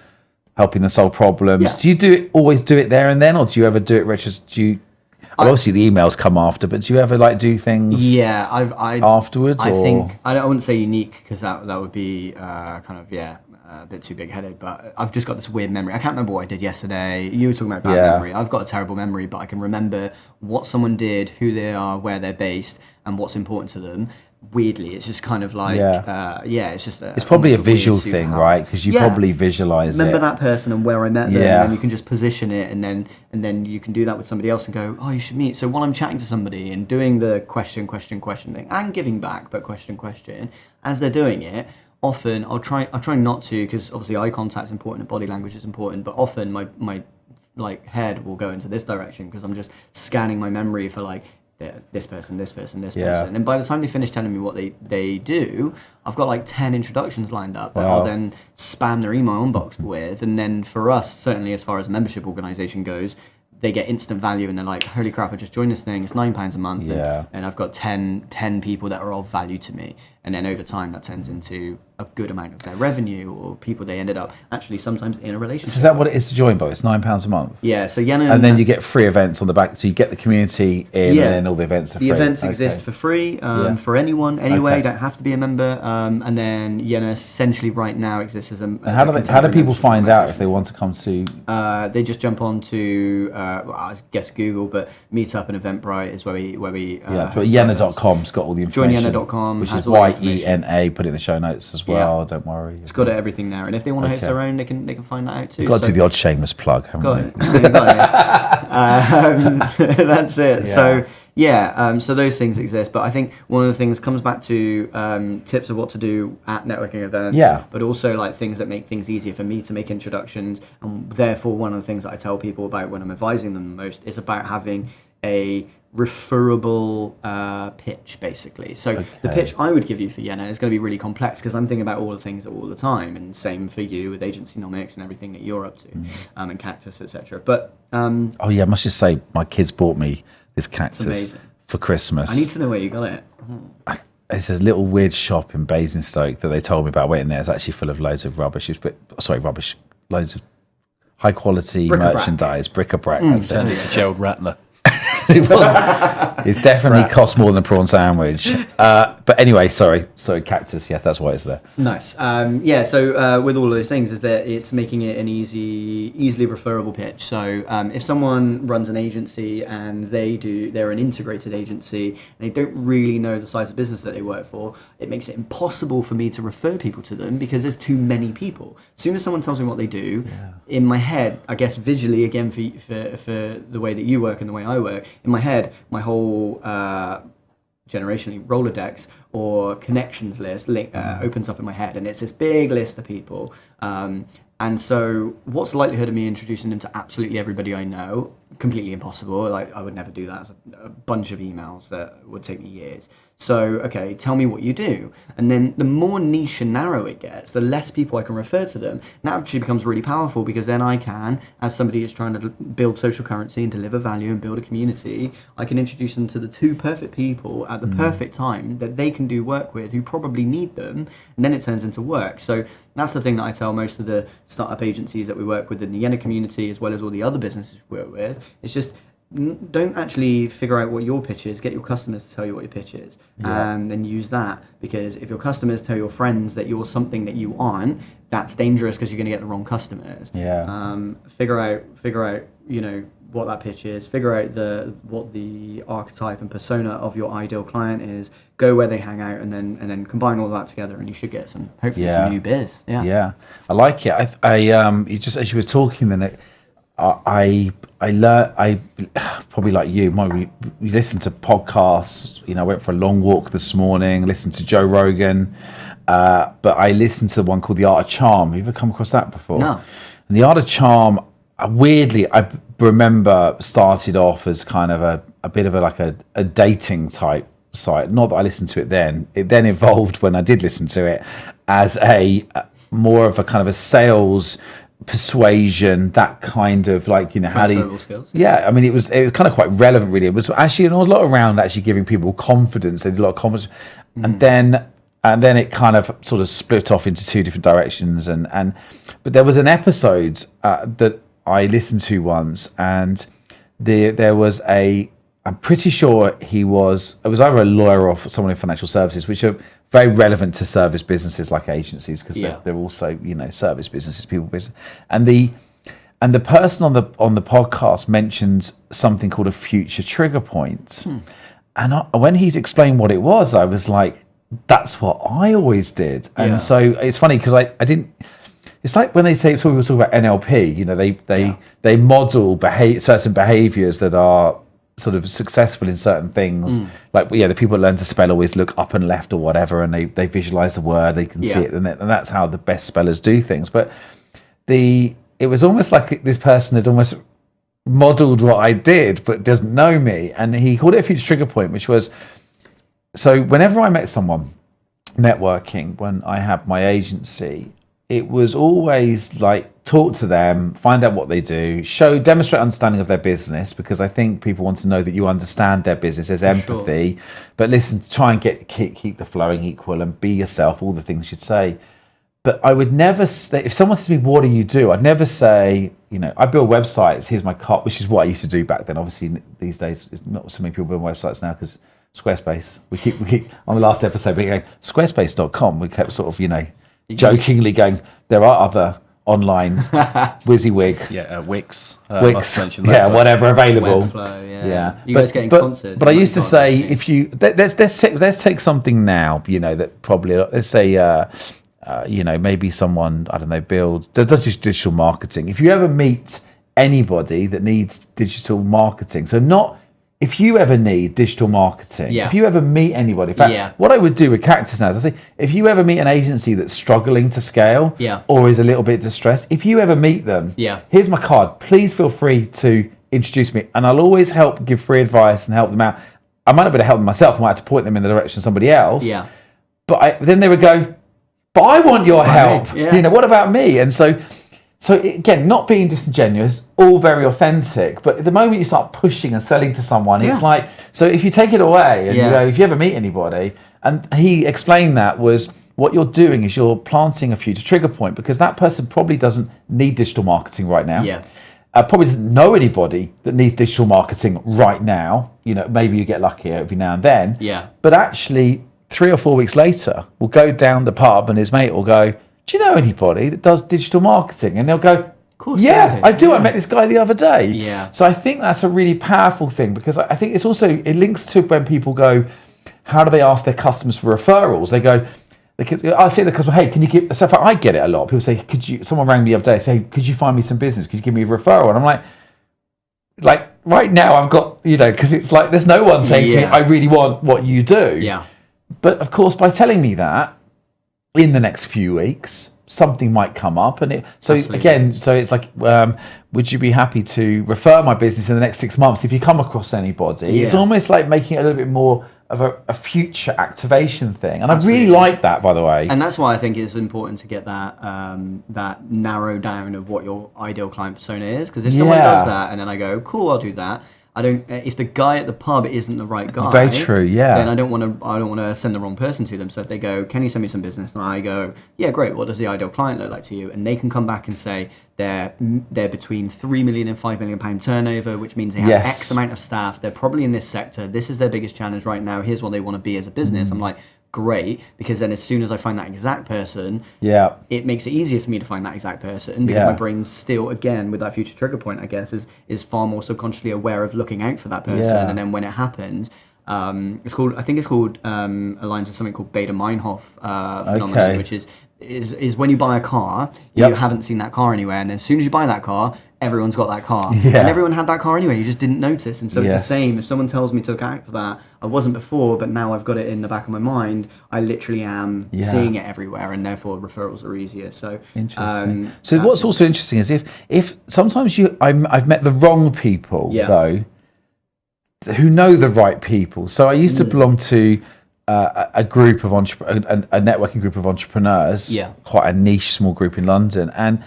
helping them solve problems. Do you always do it there and then, or do you ever do it obviously the emails come after, but do you ever do things afterwards? I think I wouldn't say unique, because that would be a bit too big-headed, but I've just got this weird memory. I can't remember what I did yesterday. You were talking about bad memory. I've got a terrible memory, but I can remember what someone did, who they are, where they're based, and what's important to them. weirdly, it's just kind of like, it's just it's probably a visual thing, right? Because you probably visualize remember that person and where I met them, and then you can just position it, and then you can do that with somebody else and go, oh, you should meet. So while I'm chatting to somebody and doing the question thing and giving back, but question, as they're doing it, often I'll try not to, because obviously eye contact's important and body language is important, but often my like head will go into this direction because I'm just scanning my memory for like this person. And by the time they finish telling me what they do, I've got like 10 introductions lined up that I'll then spam their email inbox with. And then for us, certainly as far as a membership organization goes, they get instant value and they're like, holy crap, I just joined this thing. It's £9 a month. And I've got 10 people that are of value to me. And then over time, that turns into a good amount of their revenue or people they ended up actually sometimes in a relationship. So is that what it is to join, Bo? It's £9 a month? Yeah. So Yenna, and then you get free events on the back. So you get the community in and then all the events are free. The events exist for free for anyone, anyway. You don't have to be a member. And then Yenna essentially right now exists as a... How do people find out if they want to come to... they just jump on to, I guess Google, but Meetup and Eventbrite is where we but Yena.com's got all the information. JoinYena.com, which is YENA. Put it in the show notes as well. Don't worry. It's got everything there, and if they want to host their own, they can find that out too. We've got to do the odd shameless plug, haven't we? That's it. Yeah. So those things exist, but I think one of the things comes back to tips of what to do at networking events. But also like things that make things easier for me to make introductions, and therefore one of the things that I tell people about when I'm advising them the most is about having a referable pitch, basically. So the pitch I would give you for Yenna is going to be really complex because I'm thinking about all the things all the time, and same for you with Agencynomics and everything that you're up to, and Cactus, etc. But I must just say, my kids bought me this Cactus for Christmas. I need to know where you got it. It's a little weird shop in Basingstoke that they told me about. I went in there. It's actually full of loads of rubbish. Loads of high quality merchandise, bric-a-brac. Send it to Gerald Ratner. It's definitely cost more than a prawn sandwich. But anyway, sorry, Cactus. Yes, that's why it's there. Nice. So with all of those things, is that it's making it an easily referable pitch. So if someone runs an agency and they're an integrated agency and they don't really know the size of business that they work for, it makes it impossible for me to refer people to them because there's too many people. As soon as someone tells me what they do, in my head, I guess visually, again for the way that you work and the way I work, in my head, my whole generationally Rolodex or connections list opens up in my head, and it's this big list of people. And so what's the likelihood of me introducing them to absolutely everybody I know? Completely impossible. Like, I would never do that. It's a bunch of emails that would take me years. So, okay, tell me what you do. And then the more niche and narrow it gets, the less people I can refer to them. And that actually becomes really powerful because then I can, as somebody who's trying to build social currency and deliver value and build a community, I can introduce them to the two perfect people at the perfect time that they can do work with who probably need them. And then it turns into work. So that's the thing that I tell most of the startup agencies that we work with in the Yenna community, as well as all the other businesses we work with. It's just, don't actually figure out what your pitch is. Get your customers to tell you what your pitch is, and then use that. Because if your customers tell your friends that you're something that you aren't, that's dangerous because you're going to get the wrong customers. Figure out, what that pitch is. Figure out what the archetype and persona of your ideal client is. Go where they hang out, and then combine all that together, and you should get hopefully some new biz. I like it. I you just, as you were talking, then I learned, I probably like you, we listened to podcasts. I went for a long walk this morning, listened to Joe Rogan, but I listened to one called The Art of Charm. Have you ever come across that before? No. And The Art of Charm, weirdly, I remember started off as kind of a bit of a dating type site. Not that I listened to it then. It then evolved when I did listen to it as a more of a kind of a sales persuasion, that kind of how do you skills. I mean, it was kind of quite relevant, really. It was actually a lot around actually giving people confidence. They did a lot of confidence, and then it kind of sort of split off into two different directions. But there was an episode that I listened to once, and there was I'm pretty sure it was either a lawyer or someone in financial services, which are very relevant to service businesses like agencies, because they're also service businesses, people business. And the person on the podcast mentioned something called a future trigger point. And when he explained what it was, I was like, that's what I always did. And Yeah. so it's funny because I didn't. It's like when they say people talk about NLP. You know, they model certain behaviors that are sort of successful in certain things. Like the people that learn to spell always look up and left or whatever, and they visualize the word, they can see it, and that's how the best spellers do things. But it was almost like this person had almost modeled what I did, but doesn't know me, and he called it a future trigger point, which was, so whenever I met someone networking when I had my agency, it was always like talk to them, find out what they do, demonstrate understanding of their business, because I think people want to know that you understand their business. There's empathy, but listen, try and keep the flowing equal and be yourself, all the things you'd say. But I would never say, if someone says to me, what do you do? I'd never say, I build websites, here's my cart, which is what I used to do back then. Obviously, these days, not so many people build websites now because Squarespace. We keep on the last episode, we go, squarespace.com. We kept sort of, jokingly going, there are other online WYSIWYG. Yeah, Wix. Wix, whatever available. Webflow, You guys getting sponsored? But I used to say, if you let's take something now, that probably, let's say, maybe someone, I don't know, does digital marketing. If you ever meet anybody that needs digital marketing, so not if you ever need digital marketing, if you ever meet anybody, in fact, what I would do with Cactus now is I say, if you ever meet an agency that's struggling to scale or is a little bit distressed, if you ever meet them, here's my card. Please feel free to introduce me, and I'll always give free advice and help them out. I might not be able to help them myself. I might have to point them in the direction of somebody else. But then they would go, but I want your help. What about me? And so again, not being disingenuous, all very authentic, but the moment you start pushing and selling to someone, it's like, so if you take it away and you go, if you ever meet anybody, and he explained that was, what you're doing is you're planting a future trigger point, because that person probably doesn't need digital marketing right now. Probably doesn't know anybody that needs digital marketing right now. Maybe you get lucky every now and then. But actually, 3 or 4 weeks later, we'll go down the pub and his mate will go, do you know anybody that does digital marketing? And they'll go, of course, I do. I met this guy the other day. So I think that's a really powerful thing, because I think it links to when people go, how do they ask their customers for referrals? They go, I say to the customer, hey, can you give, so I get it a lot. People say, someone rang me the other day, say, could you find me some business? Could you give me a referral? And I'm like right now I've got, because it's like, there's no one saying to me, I really want what you do. But of course, by telling me that, in the next few weeks, something might come up, and it's like, would you be happy to refer my business in the next 6 months if you come across anybody? It's almost like making it a little bit more of a future activation thing, and I really like that, by the way. And that's why I think it's important to get that that narrow down of what your ideal client persona is, because if someone does that and then I go, cool, I'll do that. I don't. If the guy at the pub isn't the right guy, very true. Then I don't want to send the wrong person to them. So if they go, can you send me some business? And I go, yeah, great. What does the ideal client look like to you? And they can come back and say they're between 3 million and 5 million pound turnover, which means they have X amount of staff. They're probably in this sector. This is their biggest challenge right now. Here's what they want to be as a business. I'm like, great, because then as soon as I find that exact person, it makes it easier for me to find that exact person, because my brain's still, again, with that future trigger point, I guess, is far more subconsciously aware of looking out for that person. And then when it happens, it's called aligns with something called Baader-Meinhof phenomenon, which is when you buy a car, you haven't seen that car anywhere, and then as soon as you buy that car, everyone's got that car, and everyone had that car anyway, you just didn't notice. And so it's the same. If someone tells me to look out for that, I wasn't before, but now I've got it in the back of my mind, I literally am seeing it everywhere, and therefore referrals are easier. So interesting. So what's also interesting is if sometimes I've met the wrong people though, who know the right people. So I used to belong to a group of a networking group of entrepreneurs, quite a niche small group in London, and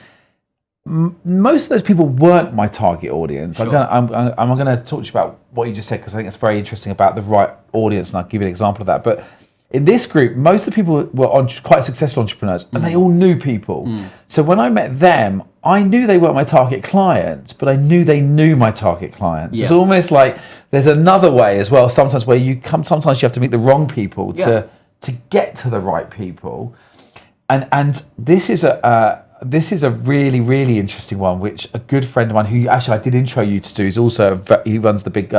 most of those people weren't my target audience. I'm going to talk to you about what you just said, because I think it's very interesting about the right audience, and I'll give you an example of that. But in this group, most of the people were quite successful entrepreneurs, and they all knew people. So when I met them, I knew they weren't my target clients, but I knew they knew my target clients. It's almost like there's another way as well, sometimes where sometimes you have to meet the wrong people to get to the right people. And this is a really, really interesting one, which a good friend of mine, who actually I did intro you to do, is also, he runs the big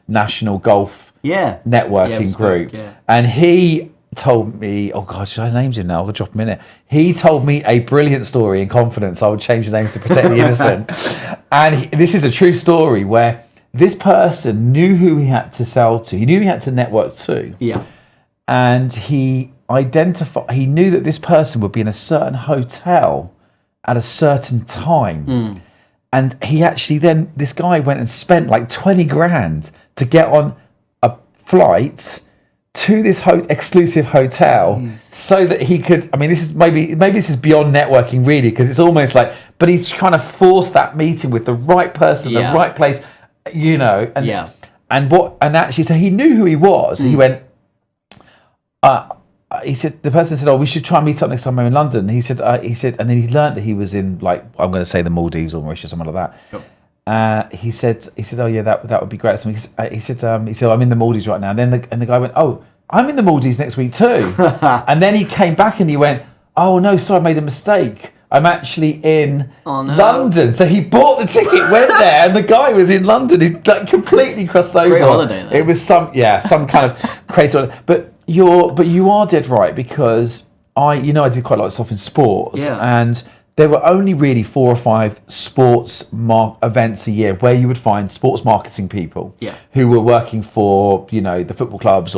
national golf networking group. And he told me, oh God, should I name him now? I'll drop him in it. He told me a brilliant story in confidence. I would change the name to protect the innocent. And this is a true story where this person knew who he had to sell to. He knew he had to network to. Yeah. And he knew that this person would be in a certain hotel at a certain time. And he actually then, this guy went and spent like 20 grand to get on a flight to this exclusive hotel so that he could, I mean, this is maybe this is beyond networking really, because it's almost like, but he's trying to force that meeting with the right person, the right place, you know, and actually, so he knew who he was. He went, he said, the person said, oh, we should try and meet up next time I'm in London. He said, and then he learned that he was in, like, I'm going to say the Maldives or Mauritius, something like that. Sure. He said, oh yeah, that would be great. So he said, I'm in the Maldives right now. And then the guy went, oh, I'm in the Maldives next week too. And then he came back and he went, oh no, sorry, I made a mistake. I'm actually in London. So he bought the ticket, went there, and the guy was in London. He like completely crossed over. Great holiday, though. It was some kind of crazy holiday. But you are dead right, because I did quite a lot of stuff in sports, and there were only really 4 or 5 sports events a year where you would find sports marketing people who were working for, the football clubs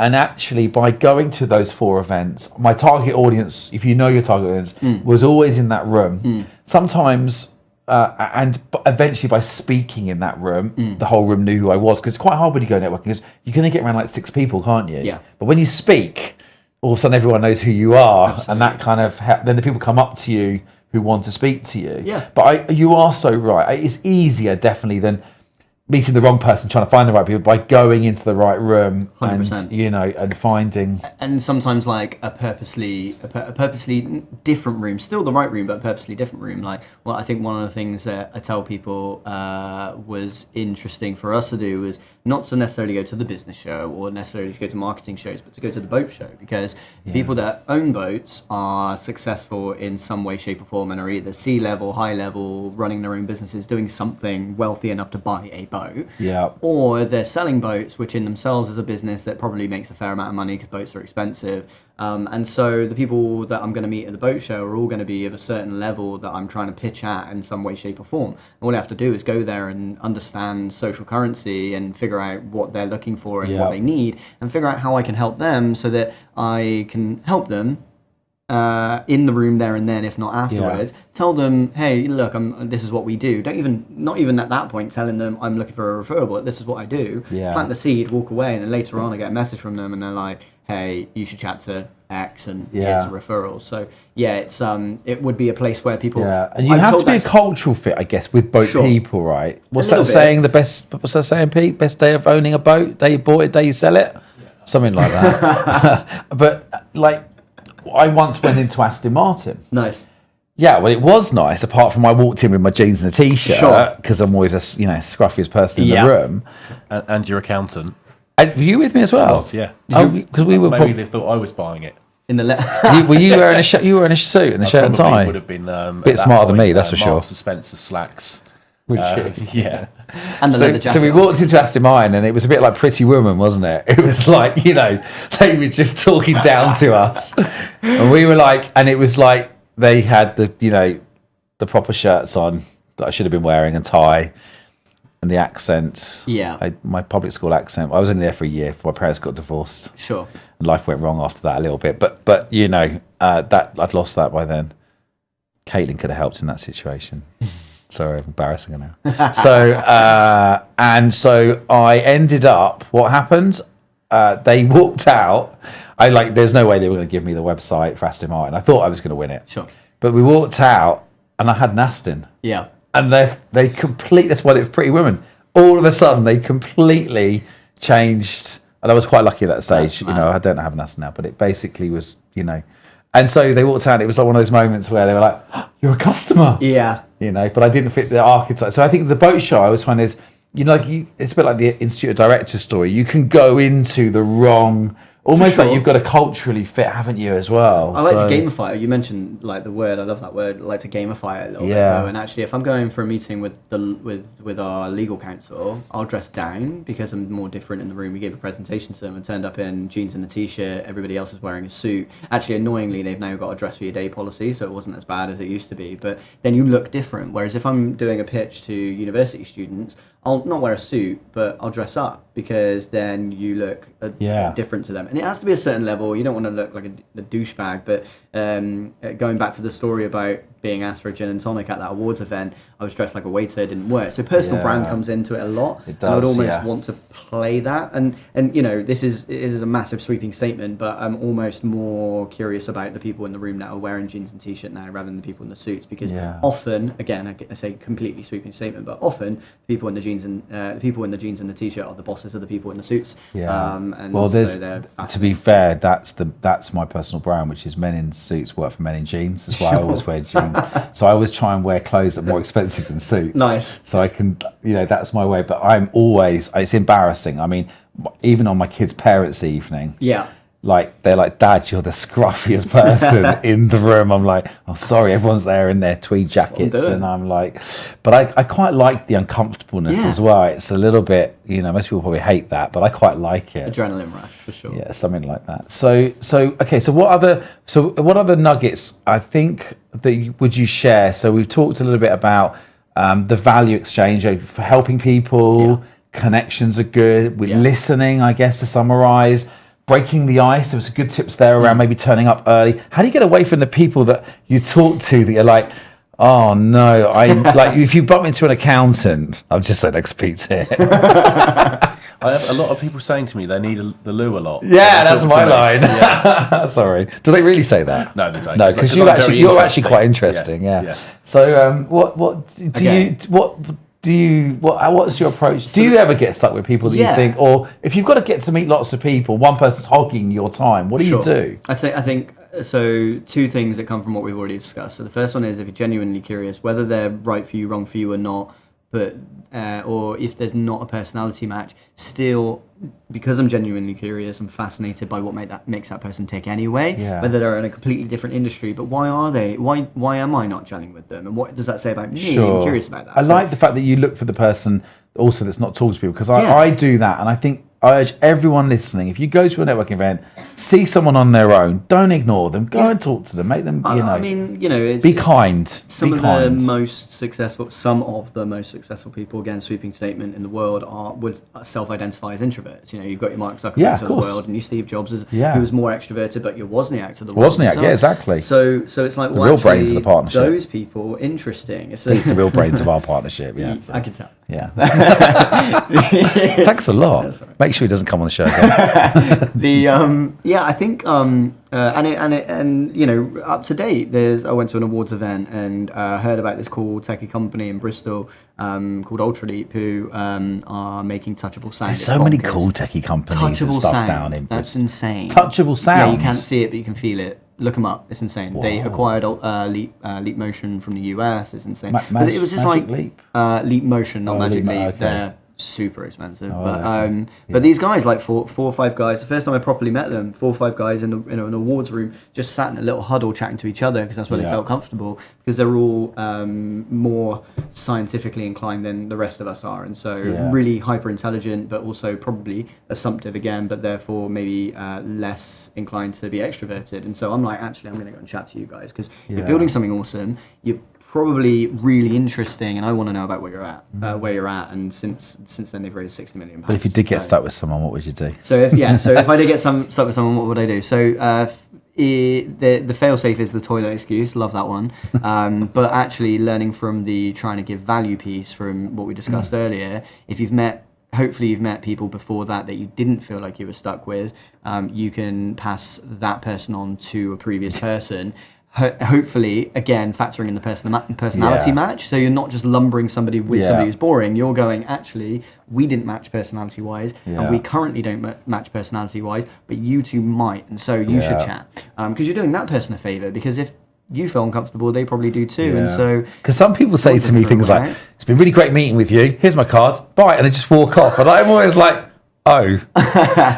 and actually by going to those 4 events, my target audience, if you know your target audience, was always in that room. Sometimes, and eventually by speaking in that room, the whole room knew who I was, because it's quite hard when you go networking, because you're going to get around like 6 people, can't you? Yeah. But when you speak, all of a sudden everyone knows who you are. Absolutely. And that kind of then the people come up to you who want to speak to you. Yeah. But you are so right. It's easier definitely than meeting the wrong person, trying to find the right people, by going into the right room 100%. And finding. And sometimes like a purposely different room, still the right room, but a purposely different room. Like, well, I think one of the things that I tell people was interesting for us to do was not to necessarily go to the business show or necessarily to go to marketing shows, but to go to the boat show, because the people that own boats are successful in some way, shape or form, and are either C-level, high level, running their own businesses, doing something wealthy enough to buy a boat. Or they're selling boats, which in themselves is a business that probably makes a fair amount of money because boats are expensive. And so the people that I'm going to meet at the boat show are all going to be of a certain level that I'm trying to pitch at in some way, shape or form. And all I have to do is go there and understand social currency and figure out what they're looking for and what they need, and figure out how I can help them so that I can help them in the room there and then, if not afterwards. Tell them, hey, look, this is what we do. Not even at that point telling them I'm looking for a referral, but this is what I do. Plant the seed, walk away, and then later on I get a message from them and they're like, hey, you should chat to X and here's a referral. So it's it would be a place where people and you have to be a cultural fit, I guess, with boat people, right? What's that saying? What's that saying, Pete? Best day of owning a boat, day you bought it, day you sell it, something like that. But like, I once went into Aston Martin. Nice. Yeah, well, it was nice, apart from I walked in with my jeans and a t-shirt, because I'm always a scruffiest person in the room. And your accountant. Were you with me as well? I was, yeah. Because we were. Maybe they thought I was buying it. In the were you wearing a shirt? You were wearing a suit and a shirt and tie. Would have been a bit smarter than me, that's for sure. Marks and Spencer slacks. Yeah. And so we walked into Aston Martin, and it was a bit like Pretty Woman, wasn't it? It was like, they were just talking down to us, and we were like, and it was like they had the proper shirts on that I should have been wearing, and tie, and the accent. Yeah. My public school accent. I was only there for a year before my parents got divorced. Sure. And life went wrong after that a little bit, but that I'd lost that by then. Caitlin could have helped in that situation. Sorry, embarrassing her now. So I ended up. What happened? They walked out. There's no way they were going to give me the website for Aston Martin. I thought I was going to win it. Sure. But we walked out, and I had an Aston. Yeah. And they completely. That's why it was Pretty Women. All of a sudden, they completely changed. And I was quite lucky at that stage. I don't have an Aston now, but it basically was. And so they walked out. It was like one of those moments where they were like, oh, "You're a customer." Yeah. But I didn't fit the archetype. So I think the boat show I was finding is, it's a bit like the Institute of Directors story. You can go into the wrong almost like you've got to culturally fit, haven't you, as well? I like to gamify it. You mentioned like the word. I love that word. I like to gamify it a little bit. Though. And actually, if I'm going for a meeting with our legal counsel, I'll dress down because I'm more different in the room. We gave a presentation to them and turned up in jeans and a t-shirt. Everybody else is wearing a suit. Actually, annoyingly, they've now got a dress for your day policy, so it wasn't as bad as it used to be. But then you look different. Whereas if I'm doing a pitch to university students, I'll not wear a suit, but I'll dress up because then you look different to them. And it has to be a certain level. You don't want to look like a douchebag. But going back to the story about being asked for a gin and tonic at that awards event, I was dressed like a waiter. It didn't work. So personal brand comes into it a lot. It does, and I would almost want to play that. And you know, this is a massive sweeping statement, but I'm almost more curious about the people in the room that are wearing jeans and t-shirt now rather than the people in the suits. Because often, again, I say completely sweeping statement, but often people in the jeans and the t-shirt are the bosses of the people in the suits. And well, so to be fair, that's my personal brand, which is men in suits work for men in jeans. That's why I always wear jeans. So I always try and wear clothes that are more expensive than suits. Nice. So I can, that's my way. But it's embarrassing. I mean, even on my kids' parents' evening. Yeah. Like, they're like, Dad, you're the scruffiest person in the room. I'm like, oh, sorry, everyone's there in their tweed jackets. And I'm like, but I quite like the uncomfortableness as well. It's a little bit, most people probably hate that, but I quite like it. Adrenaline rush, for sure. Yeah, something like that. So what other nuggets I think that would you share? So we've talked a little bit about the value exchange for helping people. Connections are good. With listening, I guess, to summarize. Breaking the ice, there was some good tips there around maybe turning up early. How do you get away from the people that you talk to that you're like, oh no, like if you bump into an accountant, I'm just saying next Pete's here. I have a lot of people saying to me they need the loo a lot. Yeah, that's my line. Sorry. Do they really say that? No, they don't. No, because you're actually quite interesting. Yeah. So what's your approach? Do you ever get stuck with people that you think, or if you've got to get to meet lots of people, one person's hogging your time, what do you do? I think so. Two things that come from what we've already discussed. So the first one is if you're genuinely curious, whether they're right for you, wrong for you, or not, but or if there's not a personality match, still, because I'm genuinely curious, I'm fascinated by what makes that person tick anyway. Whether they're in a completely different industry, but why are they? Why am I not gelling with them? And what does that say about me? I'm curious about that. I like the fact that you look for the person also that's not talking to people, because I do that, and I think I urge everyone listening, if you go to a networking event, see someone on their own, don't ignore them, go and talk to them, make them, it's, be kind. Some of the most successful people, again, sweeping statement, in the world would self-identify as introverts. You've got your Mark Zuckerberg of the world, and your Steve Jobs, who was more extroverted, but your Wozniaks of the world. Wozniak, exactly. So it's like, the real brains of the partnership. Those people, interesting. It's the real brains of our partnership, I can tell. Yeah. Thanks a lot. Make sure he doesn't come on the show again. I think up to date, I went to an awards event and heard about this cool techie company in Bristol called Ultraleap, who are making touchable sound. There's so many cool techie companies and stuff down in Bristol. That's insane. Touchable sound. Yeah, you can't see it, but you can feel it. Look them up. It's insane. Whoa. They acquired Leap Motion from the US. It's insane. But it was just Leap? Leap Motion, not Magic Leap. Okay. They're super expensive. But these guys, like four or five guys, the first time I properly met them, 4 or 5 guys in an awards room, just sat in a little huddle chatting to each other because that's where they felt comfortable, because they're all more scientifically inclined than the rest of us are, and so really hyper intelligent, but also probably assumptive again, but therefore maybe less inclined to be extroverted. And so I'm like, actually, I'm going to go and chat to you guys because you're building something awesome. You're probably really interesting, and I want to know about where you're at. And since then, they've raised £60 million. But if you did get stuck with someone, what would you do? So if I did get stuck with someone, what would I do? So the fail-safe is the toilet excuse. Love that one. But actually, learning from the trying to give value piece from what we discussed earlier, hopefully you've met people before that you didn't feel like you were stuck with. You can pass that person on to a previous person. Hopefully, again, factoring in the personality match. So you're not just lumbering somebody with somebody who's boring. You're going, actually, we didn't match personality-wise, and we currently don't match personality-wise, but you two might, and so you should chat. Because you're doing that person a favour, because if you feel uncomfortable, they probably do too. And so, because some people say to me things like, it's been really great meeting with you, here's my card, bye, and they just walk off. And I'm always like, Oh,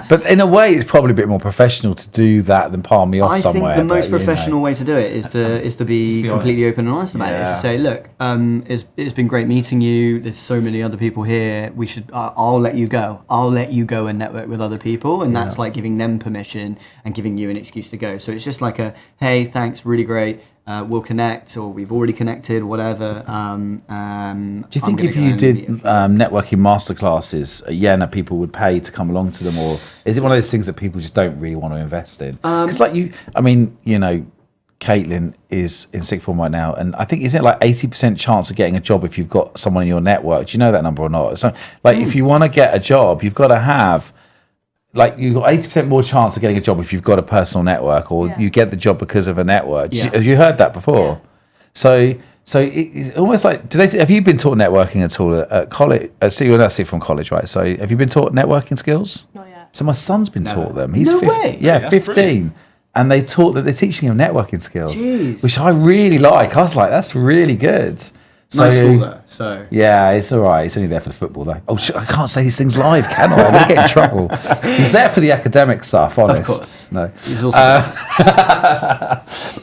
but in a way, it's probably a bit more professional to do that than palm me off somewhere. I think the most professional way to do it is to be completely open and honest about it. Is to say, look, it's been great meeting you. There's so many other people here. We should. I'll let you go. I'll let you go and network with other people, and that's like giving them permission and giving you an excuse to go. So it's just like a, hey, thanks, really great. We'll connect, or we've already connected, whatever. Do you think if you did networking masterclasses at Yena, people would pay to come along to them, or is it one of those things that people just don't really want to invest in? It's like Caitlin is in sixth form right now, and I think, isn't it like 80% chance of getting a job if you've got someone in your network? Do you know that number or not? So, like, if you want to get a job, you've got to have. Like, you've got 80% more chance of getting a job if you've got a personal network, or you get the job because of a network. Have you heard that before? So it's almost like, have you been taught networking at all at college? That's it from college, right? So have you been taught networking skills? Not yet. So my son's been taught them. He's way. Yeah, 15. Brilliant. And they taught that they're teaching him networking skills, Jeez. which I really like. I was like, that's really good. Nice school though. So yeah, it's all right. It's only there for the football though. Oh, I can't say these things live, can I? I'm gonna get in trouble. He's there for the academic stuff, honest. Of course. No. He's also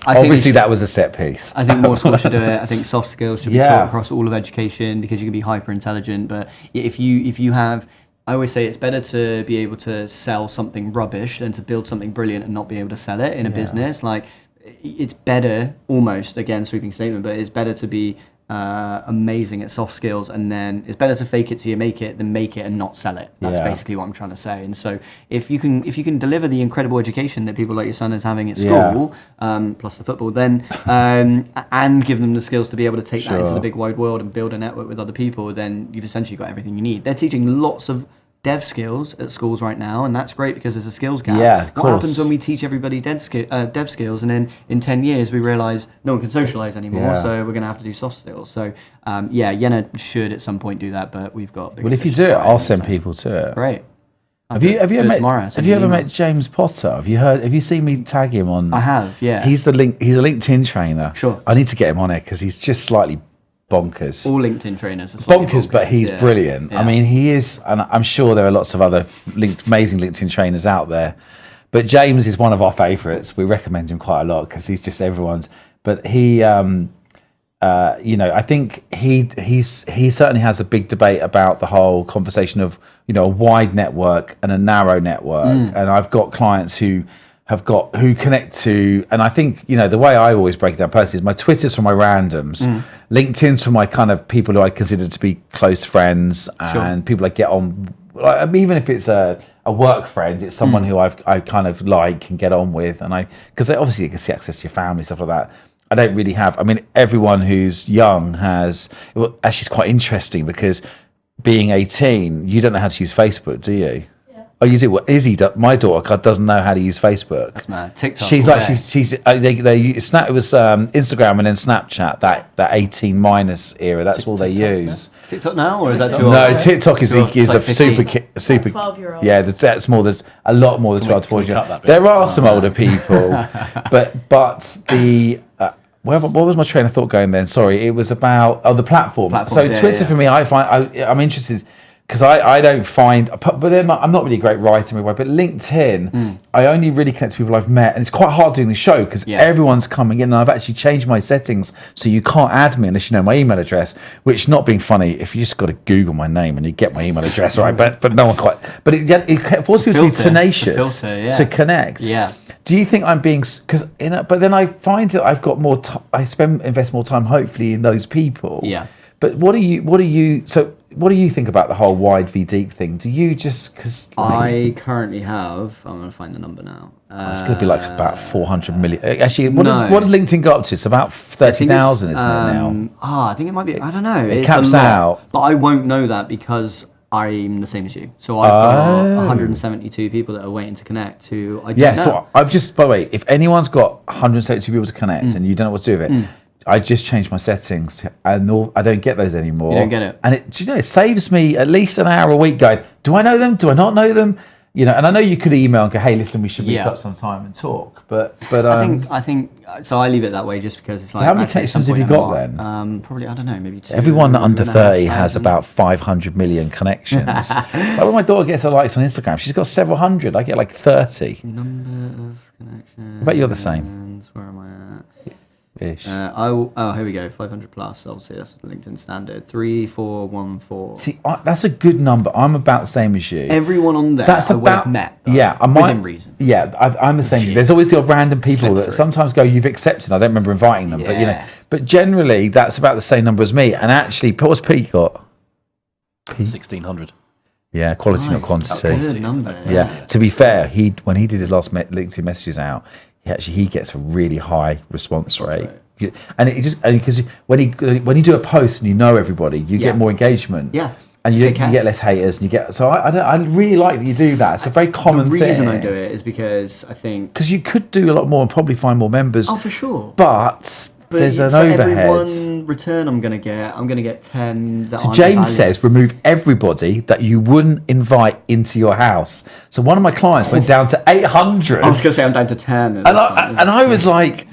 obviously that was a set piece. I think more schools should do it. I think soft skills should be taught across all of education, because you can be hyper intelligent. But if you have, I always say it's better to be able to sell something rubbish than to build something brilliant and not be able to sell it in a business. Like, it's better, almost, again, sweeping statement, but it's better to be amazing at soft skills, and then it's better to fake it till you make it than make it and not sell it. That's basically what I'm trying to say. And so if you can deliver the incredible education that people like your son is having at school, plus the football, then and give them the skills to be able to take that into the big wide world and build a network with other people, then you've essentially got everything you need. They're teaching lots of dev skills at schools right now, and that's great because there's a skills gap. What happens when we teach everybody dev skills, and then in 10 years we realise no one can socialise anymore, so we're going to have to do soft skills. So Yena should at some point do that, but we've got if you do it, I'll send people to it. Great. Have you ever met James Potter? Have you seen me tag him on? I have, yeah. He's a LinkedIn trainer. Sure. I need to get him on it because he's just slightly bonkers. All LinkedIn trainers are bonkers, but he's brilliant. I mean, he is, and I'm sure there are lots of other amazing LinkedIn trainers out there, but James is one of our favourites. We recommend him quite a lot because he's just everyone's. But he, I think he certainly has a big debate about the whole conversation of a wide network and a narrow network. And I've got clients who connect to, and I think, the way I always break it down personally is my Twitter's for my randoms, LinkedIn's for my kind of people who I consider to be close friends, and people I get on, even if it's a work friend, it's someone who I kind of like and get on with, and because obviously you can see access to your family, stuff like that. I don't really have, everyone who's young has, actually it's quite interesting because being 18, you don't know how to use Facebook, do you? Oh, you do? Well, Izzy, my daughter, doesn't know how to use Facebook. That's mad. TikTok. She's like, she's it was Instagram and then Snapchat, that 18 minus era. That's all they use. TikTok now, or is that too old? No, TikTok is the super 12-year-olds. Yeah, that's a lot more than 12 to 14. There are some older people, but the. What was my train of thought going then? Sorry, it was about the platforms. So Twitter for me, I'm interested. Because I don't find, but then I'm not really a great writer anyway, but LinkedIn, I only really connect to people I've met, and it's quite hard doing the show because everyone's coming in, and I've actually changed my settings so you can't add me unless you know my email address, which, not being funny, if you just got to Google my name and you get my email address, right, but no one quite, but it forces people to be tenacious to connect. Yeah. Do you think I'm being, but then I find that I've got more, invest more time hopefully in those people. Yeah. But what do you think about the whole wide v deep thing? Do you just, because I currently have, I'm going to find the number now. It's going to be like about 400 million. Actually, what does LinkedIn go up to? It's about 30,000, isn't it now? I think it might be, I don't know. It caps out. But I won't know that because I'm the same as you. So I've got 172 people that are waiting to connect who I don't know. So I've just, by the way, if anyone's got 172 people to connect and you don't know what to do with it, I just changed my settings, and I don't get those anymore. You don't get it. And it saves me at least an hour a week going, do I know them? Do I not know them? and I know you could email and go, hey, listen, we should meet up sometime and talk. But I think so. I leave it that way just because it's like. So how many connections have you got then? Probably, I don't know, maybe 2. Everyone under 30 has about 500 million connections. Like when my daughter gets her likes on Instagram, she's got several hundred. I get like 30. Number of connections. I bet you're the same. Where am I at? Ish. Here we go. 500 plus. Obviously, that's LinkedIn standard. 3414. See, that's a good number. I'm about the same as you. Everyone on there, that's I would have met. Within reason. Yeah, I'm the same. There's always the random people that sometimes go, "You've accepted." I don't remember inviting them, but generally that's about the same number as me. And actually, what's Pete got? 1,600. Yeah, quality not quantity. Good number. Yeah. To be fair, when he did his last LinkedIn messages out, he gets a really high response rate. And because when you do a post and you know everybody, you get more engagement. Yeah. And you get less haters, and you get. So I really like that you do that. It's a very common thing. The reason I do it is because I think because you could do a lot more and probably find more members. Oh, for sure. But there's an for overhead. Every one return I'm gonna get 10. That So James says remove everybody that you wouldn't invite into your house. So one of my clients went down to 800. I was gonna say I'm down to 10. And I was like,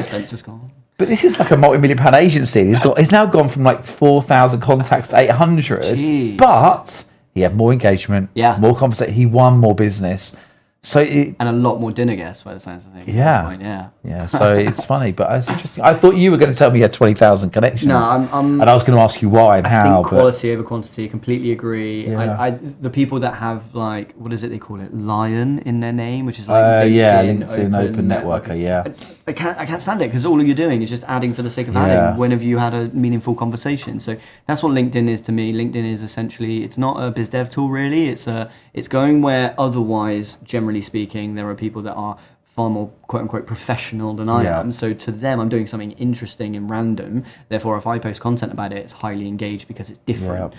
Spencer's gone. But this is like a multi-million-pound agency. He's now gone from like 4,000 contacts to 800. Jeez. But he had more engagement, more conversation. He won more business. So and a lot more dinner guests by the sounds of things. Yeah. So it's funny, but it's interesting. I thought you were going to tell me you had 20,000 connections. No, I'm and I was going to ask you why and how. I think quality over quantity. Completely agree. Yeah. The people that have like what is it they call it, Lion in their name, which is like LinkedIn Open Networker. Yeah. I can't stand it because all you're doing is just adding for the sake of adding. When have you had a meaningful conversation? So that's what LinkedIn is to me. LinkedIn is essentially, it's not a biz dev tool really. It's going where otherwise, generally speaking, there are people that are far more quote unquote professional than I am. So to them, I'm doing something interesting and random. Therefore, if I post content about it, it's highly engaged because it's different.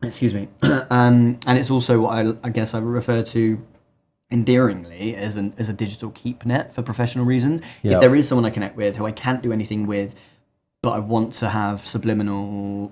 Excuse me. And it's also what I guess I refer to endearingly as a digital keep net for professional reasons. If there is someone I connect with who I can't do anything with, but I want to have subliminal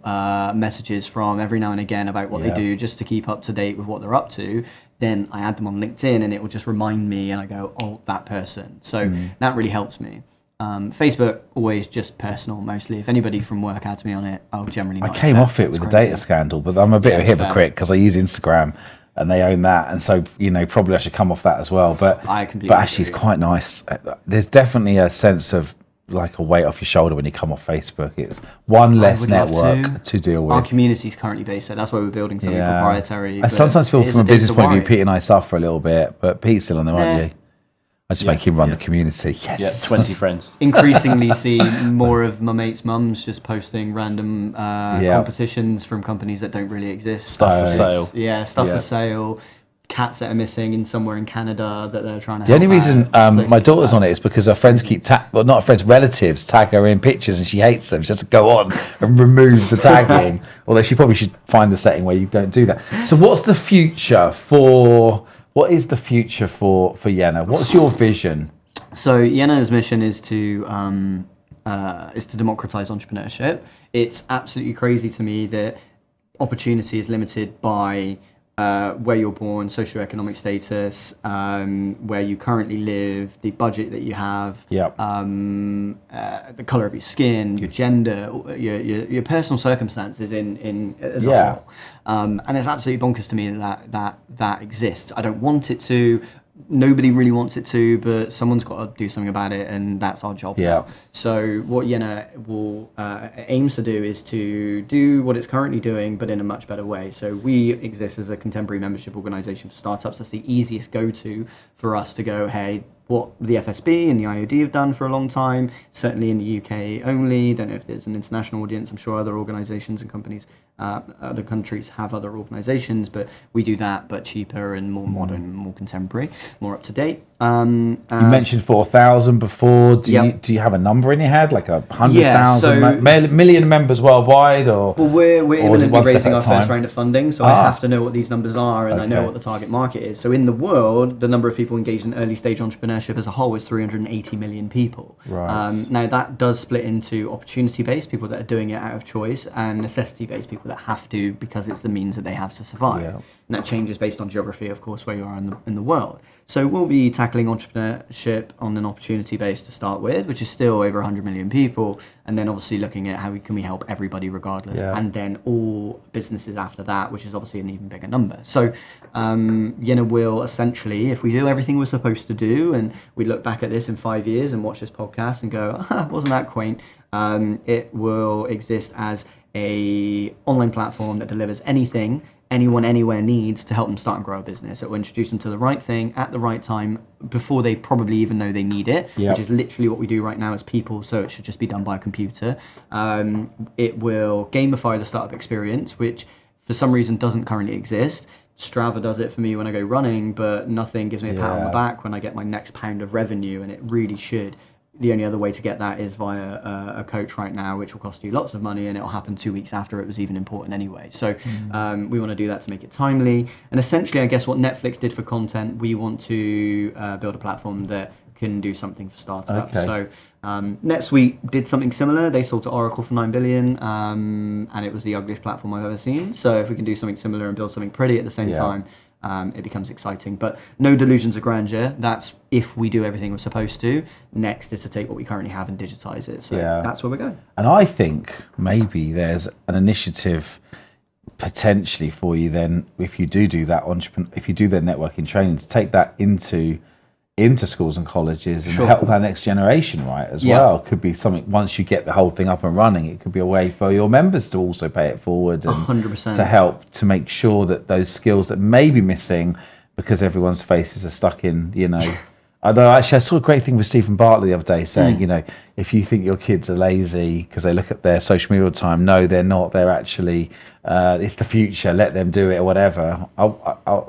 messages from every now and again about what they do just to keep up to date with what they're up to, then I add them on LinkedIn and it will just remind me and I go, oh, that person. So that really helps me. Facebook, always just personal mostly. If anybody from work adds me on it, I'll generally not I came off it with the data scandal, but I'm a bit of a hypocrite because I use Instagram and they own that, and so probably I should come off that as well. But actually, it's quite nice. There's definitely a sense of like a weight off your shoulder when you come off Facebook. It's one less network to deal with. Our community is currently based there. That's why we're building something proprietary. I sometimes feel from a business point of view, Pete and I suffer a little bit, but Pete's still on there, aren't you? I just make him run the community. Yes. 20 friends. Increasingly see more of my mates' mums just posting random competitions from companies that don't really exist. Stuff for sale. Yeah, for sale. Cats that are missing in somewhere in Canada that they're trying to The only reason my daughter's on it is because her friends keep not friends, relatives tag her in pictures and she hates them. She has to go on and removes the tagging. Although she probably should find the setting where you don't do that. So what's the future for... What is the future for Yena? What's your vision? So Yena's mission is to democratize entrepreneurship. It's absolutely crazy to me that opportunity is limited by where you're born, socioeconomic status, where you currently live, the budget that you have, the color of your skin, your gender, your personal circumstances in as a whole. And it's absolutely bonkers to me that exists. I don't want it to. Nobody really wants it to, but someone's got to do something about it, and that's our job. Now. So what Yena will aims to do is to do what it's currently doing, but in a much better way. So we exist as a contemporary membership organisation for startups. That's the easiest go-to for us to go, hey, what the FSB and the IOD have done for a long time, certainly in the UK only. Don't know if there's an international audience. I'm sure other organisations and companies, other countries have other organisations, but we do that, but cheaper and more modern, more contemporary, more up to date. You mentioned 4,000 before. Do you have a number in your head, like 100,000 million members worldwide, or? Well, we're imminently raising our first round of funding, so I have to know what these numbers are, and I know what the target market is. So in the world, the number of people engaged in early stage entrepreneurship as a whole is 380 million people. Right. Now that does split into opportunity-based people that are doing it out of choice, and necessity-based people that have to because it's the means that they have to survive. and that changes based on geography, of course, where you are in the world. So we'll be tackling entrepreneurship on an opportunity base to start with, which is still over 100 million people, and then obviously looking at how we help everybody regardless, and then all businesses after that, which is obviously an even bigger number. So Yena will essentially, if we do everything we're supposed to do, and we look back at this in 5 years and watch this podcast and go, wasn't that quaint? It will exist as a online platform that delivers anything anyone anywhere needs to help them start and grow a business. It will introduce them to the right thing at the right time before they probably even know they need it, which is literally what we do right now as people, so it should just be done by a computer. It will gamify the startup experience, which for some reason doesn't currently exist. Strava does it for me when I go running, but nothing gives me a pat on the back when I get my next pound of revenue, and it really should. The only other way to get that is via a coach right now, which will cost you lots of money, and it'll happen 2 weeks after it was even important anyway. So we want to do that to make it timely. And essentially, I guess what Netflix did for content, we want to build a platform that can do something for startups. So NetSuite did something similar. They sold to Oracle for $9 billion, and it was the ugliest platform I've ever seen. So if we can do something similar and build something pretty at the same time, it becomes exciting. But no delusions of grandeur. That's if we do everything we're supposed to. Next is to take what we currently have and digitize it. So that's where we're going. And I think maybe there's an initiative potentially for you then, if you do that if you do their networking training, to take that into schools and colleges and help that next generation, right, as well. Could be something, once you get the whole thing up and running, it could be a way for your members to also pay it forward and 100%. to help to make sure that those skills that may be missing because everyone's faces are stuck in, although actually I saw a great thing with Stephen Bartlett the other day saying, if you think your kids are lazy because they look at their social media all the time, no, they're not. They're actually, it's the future. Let them do it or whatever. I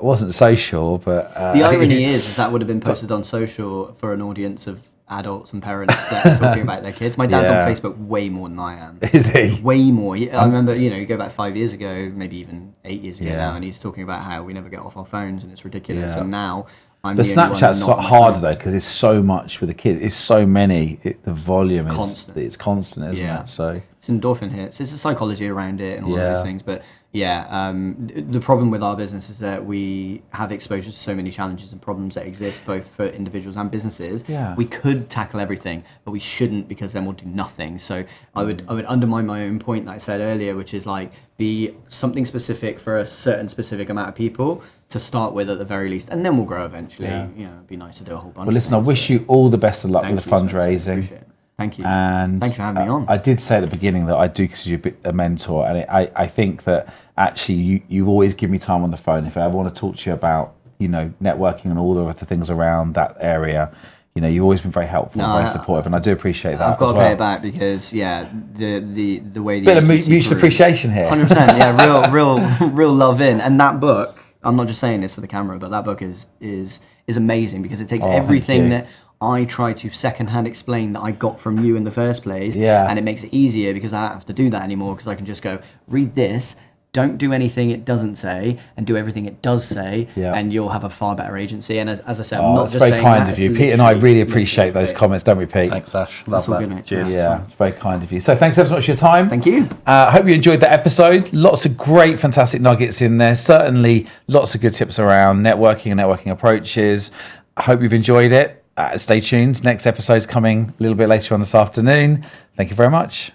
wasn't so sure, but... the irony is that would have been posted on social for an audience of adults and parents that are talking about their kids. My dad's on Facebook way more than I am. Is he? Way more. I remember, you go back 5 years ago, maybe even 8 years ago now, and he's talking about how we never get off our phones and it's ridiculous. And now... But Snapchat's harder though, because it's so much for the kids. It's so many. The volume is constant. It's constant, isn't it? So it's endorphin hits. It's the psychology around it and all of those things. But the problem with our business is that we have exposure to so many challenges and problems that exist both for individuals and businesses. We could tackle everything, but we shouldn't, because then we'll do nothing. So I would undermine my own point that I said earlier, which is like, be something specific for a certain specific amount of people to start with at the very least, and then we'll grow eventually. It'd be nice to do a whole bunch. Well, listen, I wish you all the best of luck with the fundraising. Appreciate it. Thank you. And thanks for having me on. I did say at the beginning that I do consider you a mentor, and I think that actually you always give me time on the phone if I ever want to talk to you about networking and all the other things around that area. You've always been very helpful and very supportive, and I do appreciate that. I've got to pay it back because, the way the bit of mutual appreciation here. 100%, real love in. And that book, I'm not just saying this for the camera, but that book is amazing, because it takes everything that I try to secondhand explain that I got from you in the first place, and it makes it easier because I don't have to do that anymore, because I can just go, read this, don't do anything it doesn't say, and do everything it does say, and you'll have a far better agency. And as I said, I'm not just saying that. It's very kind of you. Pete and I really appreciate those comments, don't we, Pete? Thanks, Ash. Love that. Good, cheers. Yeah, it's very kind of you. So thanks ever so much for your time. Thank you. I hope you enjoyed that episode. Lots of great, fantastic nuggets in there. Certainly lots of good tips around networking and networking approaches. I hope you've enjoyed it. Stay tuned. Next episode's coming a little bit later on this afternoon. Thank you very much.